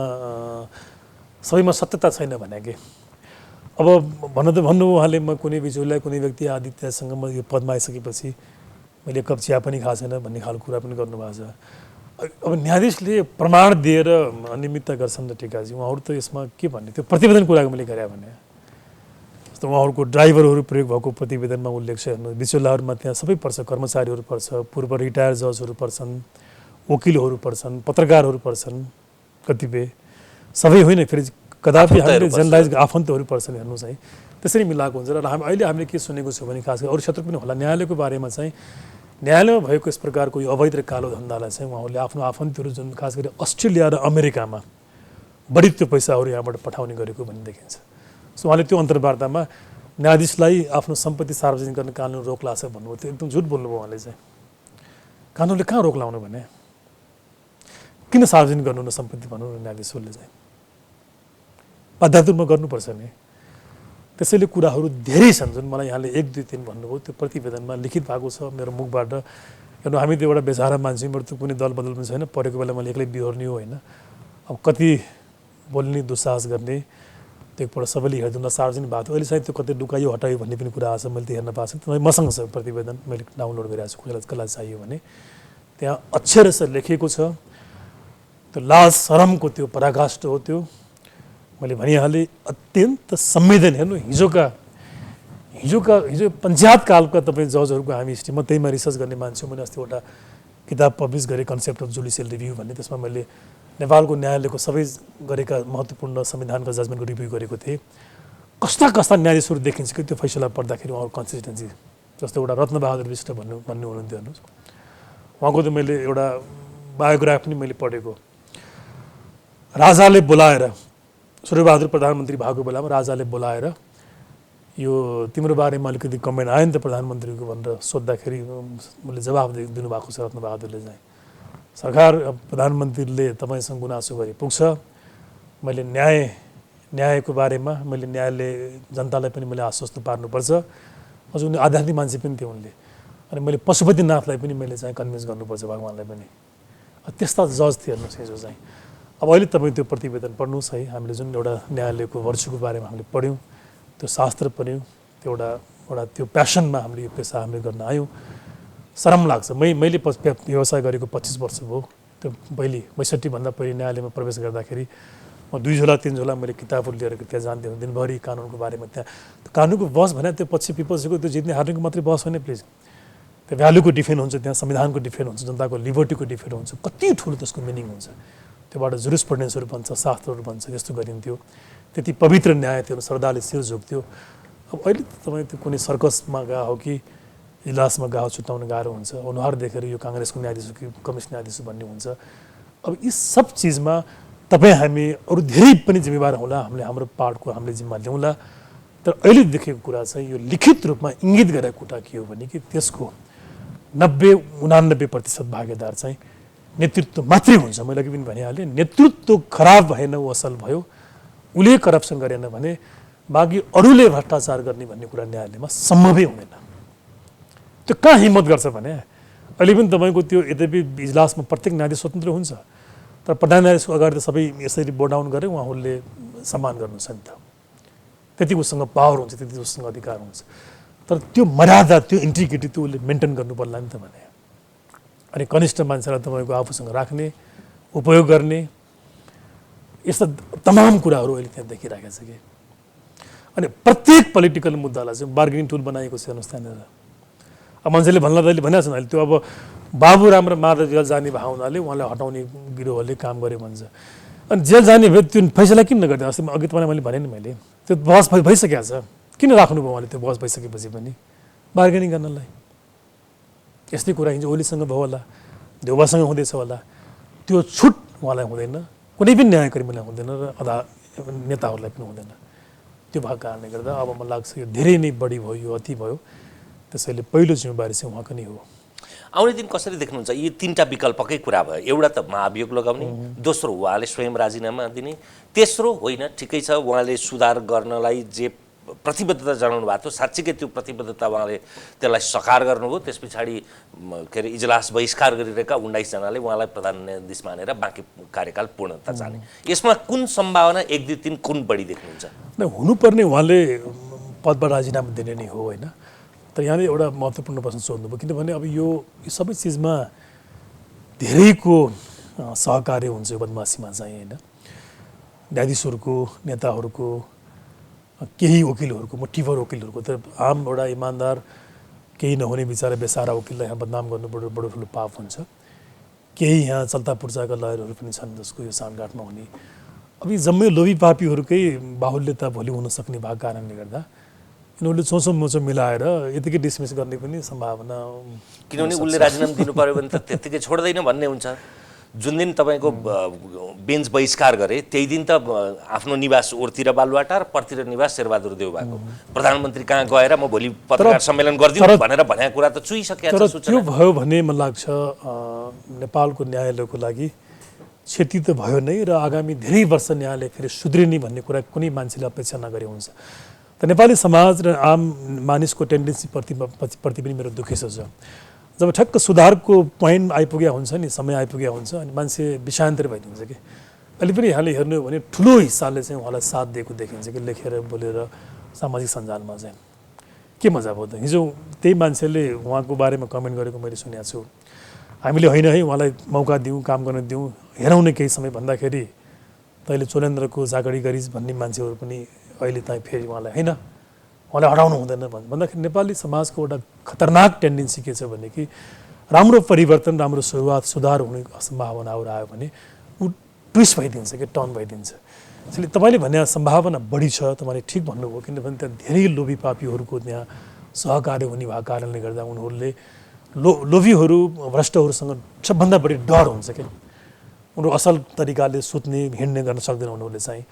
सबैमा सत्यता छैन भने कि अब भन्नु उहाँले म कुनै बिजुलीलाई, कुनै व्यक्ति आदित्यसँग म यो पदमा आइसकेपछि मैले कप चिया पनि खाएको छैन भन्ने खालको कुरा पनि गर्नुभएको छ। अब न्यायाधीशले प्रमाण दिएर अनियमितता गर्छन् र टिकाजी, उहाँहरू त यसमा के भन्ने? त्यो प्रतिवेदन कुराको मैले गरेँ भने जस्तो उहाँहरूको ड्राइभरहरू प्रयोग भएको प्रतिवेदनमा उल्लेख छ, हेर्नु, बिचौलाहरूमा त्यहाँ सबै पर्छ, कर्मचारीहरू पर्छ, पूर्व रिटायर जजहरू पर्छन्, वकिलहरू पर्छन्, पत्रकारहरू पर्छन्, कतिपय सबै होइन, फेरि कदापि हामीले जेनरलाइज आफन्तहरू पर्छन्, हेर्नु चाहिँ त्यसरी मिलाएको हुन्छ। र अहिले हामीले के सुनेको छौँ भने खास गरी अरू क्षेत्र पनि होला, न्यायालयको बारेमा चाहिँ न्यायालयमा भएको यस प्रकारको यो अवैध र कालो धन्दालाई चाहिँ उहाँहरूले आफ्नो आफन्तहरू जुन खास गरी अस्ट्रेलिया र अमेरिकामा बढी त्यो पैसाहरू यहाँबाट पठाउने गरेको भन्ने देखिन्छ। सो उहाँले त्यो अन्तर्वार्तामा न्यायाधीशलाई आफ्नो सम्पत्ति सार्वजनिक गर्ने कानुन रोक लाग्छ भन्नुभयो, त्यो एकदम झुट बोल्नुभयो उहाँले चाहिँ। कानुनले कहाँ रोक लाउनु भने? किन सार्वजनिक गर्नु न सम्पत्ति भन्नु न न्यायाधीशहरूले चाहिँ? बाध्यतामा गर्नुपर्छ नि। त्यसैले कुराहरू धेरै छन् जुन मलाई यहाँले 1, 2, 3 भन्नुभयो, त्यो प्रतिवेदनमा लिखित भएको छ मेरो मुखबाट। हेर्नु, हामी त एउटा बेचारा मान्छे, मेरो त कुनै दल बदल पनि छैन, परेको बेला मैले एक्लै बिहोर्ने हो होइन। अब कति बोल्ने, दुस्साहस गर्ने, त्यो एकपल्ट सबैले हेर्दैन, सार्वजनिक भएको थियो। अहिले सायद त्यो कतै लुकायो हटायो भन्ने पनि कुरा आछ, मैले त हेर्न पाएको छैन। मसँग छ प्रतिवेदन, मैले डाउनलोड गरिरहेको छु, कसैलाई चाहियो भने। त्यहाँ अक्षरशः लेखिएको छ, त्यो लाज शरमको त्यो पराकाष्ठ हो। त्यो मैले भनिहालेँ, अत्यन्त संवेदन। हेर्नु, हिजो पञ्चायत कालका तपाईँ जजहरूको हामी हिस्ट्री, म त्यहीमा रिसर्च गर्ने मान्छे, मैले अस्ति एउटा किताब पब्लिस गरेँ, कन्सेप्ट अफ जुडिसियल रिभ्यू भन्ने। त्यसमा मैले नेपालको न्यायालयको सबै गरेका महत्त्वपूर्ण संविधानका जजमेन्टको रिभ्यू गरेको थिएँ। कस्ता न्यायाधीशहरू देखिन्छ कि त्यो फैसला पर्दाखेरि उहाँको कन्सिस्टेन्सी। जस्तो एउटा रत्नबहादुर विष्ट भन्ने हुनुहुन्थ्यो, हेर्नुहोस्, उहाँको त मैले एउटा बायोग्राफ पनि मैले पढेको। राजाले बोलाएर, सूर्यबहादुर प्रधानमन्त्री भएको बेलामा राजाले बोलाएर यो तिम्रो बारेमा अलिकति कमेन्ट आयो नि त प्रधानमन्त्रीको भनेर सोद्धाखेरि मैले जवाफ दिनुभएको छ रत्नबहादुरले चाहिँ। सरकार, प्रधानमन्त्रीले तपाईँसँग गुनासो गरे पुग्छ, मैले न्यायको बारेमा मैले न्यायले जनतालाई पनि मैले आश्वस्त पार्नुपर्छ। अझ उनी आध्यात्मिक मान्छे पनि थियो उनले, अनि मैले पशुपतिनाथलाई पनि मैले चाहिँ कन्भिन्स गर्नुपर्छ, भगवान्लाई पनि। त्यस्ता जज थिए हेर्नुहोस् हिजो चाहिँ। अब अहिले तपाईँ त्यो प्रतिवेदन पढ्नुहोस् है, हामीले जुन एउटा न्यायालयको वर्षको बारेमा हामीले पढ्यौँ, त्यो शास्त्र पढ्यौँ, त्यो एउटा त्यो प्यासनमा हामीले यो पेसा हामीले गर्न आयौँ। शरम लाग्छ। मैले व्यवसाय गरेको 25 वर्ष भयो। त्यो पहिले 62 भन्दा पहिले न्यायालयमा प्रवेश गर्दाखेरि म 2 झोला 3 झोला मैले किताबहरू लिएर त्यहाँ जान्थेँ, दिनभरि कानुनको बारेमा। त्यहाँ कानुनको बहस भने त्यो पछि पिपल्सको त्यो जित्ने हार्नेको मात्रै बहस होइन प्लिज। त्यो भ्यालुको डिफेन्ड हुन्छ, त्यहाँ संविधानको डिफेन्ड हुन्छ, जनताको लिबर्टीको डिफेन्ड हुन्छ। कति ठुलो त्यसको मिनिङ हुन्छ। त्योबाट जुरिस्प्रुडेन्सहरू बन्छ, शास्त्रहरू बन्छ, यस्तो गरिन्थ्यो। त्यति पवित्र न्याय थियो, श्रद्धाले शिर झुक्थ्यो। अब अहिले तपाईँ त्यो कुनै सर्कसमा गएको हो कि इजलासमा गएको छुट्याउन गाह्रो हुन्छ। अनुहार देखेर यो काङ्ग्रेसको न्यायाधीश हो कि कम्युनिस्ट न्यायाधीश भन्ने हुन्छ। अब यी सब चिजमा तपाईँ हामी अरू धेरै पनि जिम्मेवार होला, हामीले हाम्रो पार्टको हामीले जिम्मा ल्याउँला। तर अहिले देखेको कुरा चाहिँ यो लिखित रूपमा इङ्गित गरेको कुरा के हो भने कि त्यसको 90-99% भागीदार चाहिँ नेतृत्व मात्रै हुन्छ। मैले अघि पनि भनिहालेँ, नेतृत्व खराब भएन, ऊ असल भयो, उसले करप्सन गरेन भने बाँकी अरूले भ्रष्टाचार गर्ने भन्ने कुरा न्यायालयमा सम्भवै हुँदैन। त्यो कहाँ हिम्मत गर्छ भने अहिले पनि तपाईँको त्यो यद्यपि इजलासमा प्रत्येक न्यायाधीश स्वतन्त्र हुन्छ, तर प्रधान न्यायाधीशको अगाडि त सबै यसरी बोर्ड डाउन गरे उहाँहरूले सम्मान गर्नुहुन्छ नि त। त्यति उसँग पावर हुन्छ, त्यति उसँग अधिकार हुन्छ, तर त्यो मर्यादा, त्यो इन्टिग्रिटी त्यो उसले मेन्टेन गर्नु पर्ला नि त भने। अनि कनिष्ठ मान्छेलाई तपाईँको आफूसँग राख्ने, उपयोग गर्ने, यस्ता तमाम कुराहरू अहिले त्यहाँ देखिरहेको छ कि। अनि प्रत्येक पोलिटिकल मुद्दालाई चाहिँ बार्गेनिङ टुल बनाएको छ हेर्नुहोस् त्यहाँनिर। अब मान्छेले भन्ला त अहिले भनेको छ अहिले त्यो अब बाबुराम र माधव जेल जाने भए हुनाले उहाँलाई हटाउने गिरोहले काम गरे भन्छ। अनि जेल जाने भए त्यो फैसला किन नगर्दैन? अस्ति अघि तपाईँलाई मैले भने नि, मैले त्यो बहस भइसकेको छ, किन राख्नुभयो उहाँले त्यो बहस भइसकेपछि पनि बार्गेनिङ गर्नलाई? यस्तै कुरा हिजो ओलीसँग भयो होला, देउबासँग हुँदैछ होला, त्यो छुट उहाँलाई हुँदैन, कुनै पनि न्यायकर्मीलाई हुँदैन र नेताहरूलाई पनि हुँदैन। त्यो भएको कारणले गर्दा अब मलाई लाग्छ यो धेरै नै बढी भयो, यो अति भयो, त्यसैले पहिलो जिम्मेवारी चाहिँ उहाँको नै हो। आउने दिन कसरी देख्नुहुन्छ? यी तीनटा विकल्पकै कुरा भयो। एउटा त महाभियोग लगाउने, दोस्रो उहाँले स्वयं राजीनामा दिने, तेस्रो होइन ठिकै छ उहाँले सुधार गर्नलाई जे प्रतिबद्धता जनाउनु भएको थियो, साँच्चीकै त्यो प्रतिबद्धता उहाँले त्यसलाई सकार गर्नुभयो। त्यस पछाडि के अरे इजलास बहिष्कार गरिरहेका 19 जनाले उहाँलाई प्रधान न्यायाधीश मानेर बाँकी कार्यकाल पूर्णता जाने, यसमा कुन सम्भावना 1, 2, 3 कुन बढी देख्नुहुन्छ? हुनुपर्ने उहाँले पदबाट राजीनामा दिने नै हो होइन, तर यहाँले एउटा महत्त्वपूर्ण प्रश्न सोध्नुभयो, किनभने अब यो सबै चिजमा धेरैको सहकार्य हुन्छ यो बदमासीमा चाहिँ होइन। न्यायाधीशहरूको, नेताहरूको, केही वकिलहरूको, मुठ्ठीभर वकिलहरूको त आम एउटा इमान्दार केही नहुने बिचारा बेसारा वकिललाई यहाँ बदनाम गर्नु बडो ठुलो पाप हुन्छ। केही यहाँ चल्ता पुर्जाका लयरहरू पनि छन् जसको यो साँठगाँठ नहुने। अब यी जम्मै लोभी पापीहरूकै बाहुल्यता भोलि हुन सक्ने भएको कारणले गर्दा यिनीहरूले सोचो मोचो मिलाएर यतिकै डिसमिस गर्ने पनि सम्भावना, किनभने उसले राजीनामा दिनु पर्यो भने त त्यत्तिकै छोड्दैन भन्ने हुन्छ। जुन दिन तपाईँको बेन्च बहिष्कार गरे त्यही दिन त आफ्नो निवास ओरतिर बालुवाटार, परतिर निवास शेरबहादुर देउबाको, प्रधानमन्त्री कहाँ गएर म भोलि पत्रकार सम्मेलन गरिदिउँ भनेर भनेको कुरा त चुइसकेको छ। त्यो भयो भने मलाई लाग्छ नेपालको न्यायालयको लागि क्षति त भयो नै, र आगामी धेरै वर्ष न्यायालय फेरि सुध्रिने भन्ने कुरा कुनै मान्छेले अपेक्षा नगरे हुन्छ। त नेपाली समाज र आम मानिसको टेन्डेन्सी प्रति पनि मेरो दुःखी छ। जब ठ्याक्क सुधारको पोइन्ट आइपुग्या हुन्छ नि, समय आइपुग्या हुन्छ, अनि मान्छे विषयान्तर भइदिन्छ कि। अहिले पनि यहाँले हेर्नु हो भने ठुलो हिस्साले चाहिँ उहाँलाई साथ दिएको देखिन्छ कि लेखेर बोलेर सामाजिक सञ्जालमा चाहिँ। के मजा भयो त? हिजो त्यही मान्छेले उहाँको बारेमा कमेन्ट गरेको मैले सुनेको छु, हामीले होइन है उहाँलाई मौका दिउँ, काम गर्न दिउँ, हेरौँ न केही समय भन्दाखेरि तैँले चोलेन्द्रको जागडी गरिस् भन्ने मान्छेहरू पनि अहिले चाहिँ फेरि उहाँलाई होइन उहाँलाई हटाउनु हुँदैन भन्दाखेरि नेपाली समाजको एउटा खतरनाक टेन्डेन्सी के छ भने कि राम्रो परिवर्तन, राम्रो सुरुवात, सुधार हुने सम्भावनाहरू आयो भने ऊ ट्विस्ट भइदिन्छ कि टर्न भइदिन्छ। त्यसैले तपाईँले भने सम्भावना बढी छ, तपाईँले ठिक भन्नुभयो, किनभने त्यहाँ धेरै लोभी पापीहरूको त्यहाँ सहकार्य हुने भएको कारणले गर्दा उनीहरूले लोभीहरू, भ्रष्टहरूसँग सबभन्दा बढी डर हुन्छ क्या। उनीहरू असल तरिकाले सुत्ने, हिँड्ने गर्न सक्दैन उनीहरूले चाहिँ।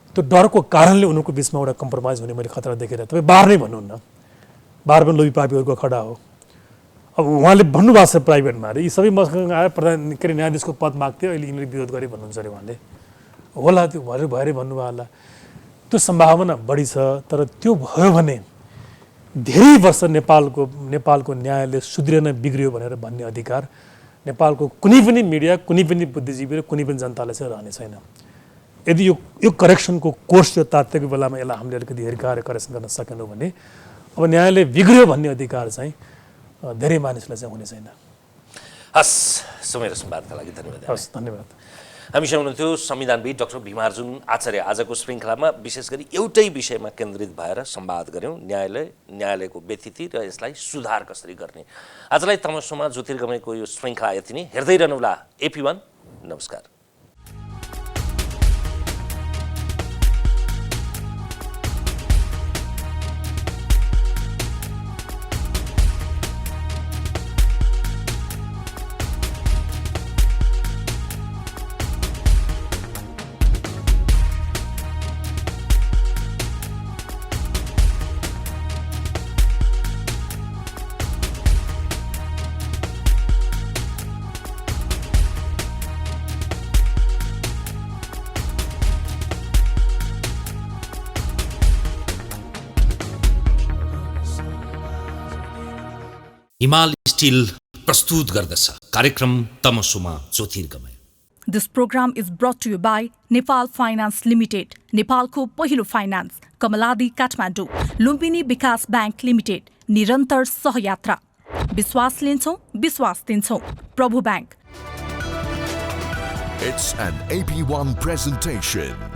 त्यो डरको कारणले उनीहरूको बिचमा एउटा कम्प्रोमाइज हुने मैले खतरा देखेर, तपाईँ बार नै भन्नुहुन्न, बार पनि लोभी पापीहरूको खडा हो। अब उहाँले भन्नुभएको छ प्राइभेटमा अरे यी सबै मसँग आएर प्रधान के अरे न्यायाधीशको पद माग्थ्यो, अहिले यिनीहरूले विरोध गरे भन्नुहुन्छ अरे उहाँले। होला त्यो भएरै भन्नुभयो होला, त्यो सम्भावना बढी छ। तर त्यो भयो भने धेरै वर्ष नेपालको न्यायालय सुध्रिएन, बिग्रियो भनेर भन्ने अधिकार नेपालको कुनै पनि मिडिया, कुनै पनि बुद्धिजीवी र कुनै पनि जनतालाई चाहिँ रहने छैन। यदि यो करेक्सनको कोर्स यो तात्तिएको बेलामा यसलाई हामीले अलिकति हेरकार करेक्सन गर्न सकेनौँ भने अब न्यायालय बिग्रियो भन्ने अधिकार चाहिँ धेरै मानिसलाई चाहिँ हुने छैन। हस्, समय र संवादका लागि धन्यवाद। हस्, धन्यवाद। हामीसँग हुनुहुन्थ्यो संविधानविद डाक्टर भीमार्जुन आचार्य। आजको श्रृङ्खलामा विशेष गरी एउटै विषयमा केन्द्रित भएर संवाद गऱ्यौँ, न्यायालयको व्यतिथि र यसलाई सुधार कसरी गर्ने। आजलाई तमसुमा ज्योतिर्गमयको यो श्रृङ्खला यति नै। हेर्दै रहनुहोला AP1। नमस्कार। हिमाल स्टिल प्रस्तुत गर्दछ कार्यक्रम तमसुमा ज्योतिर्गमय। This program is brought to you by Nepal Finance Limited, नेपालको पहिलो फाइनान्स, कमलादी काठमाडौँ, लुम्बिनी विकास ब्याङ्क लिमिटेड, निरन्तर सहयात्रा। विश्वास लिन्छौँ, विश्वास दिन्छौँ, प्रभु bank. It's an AP1 presentation.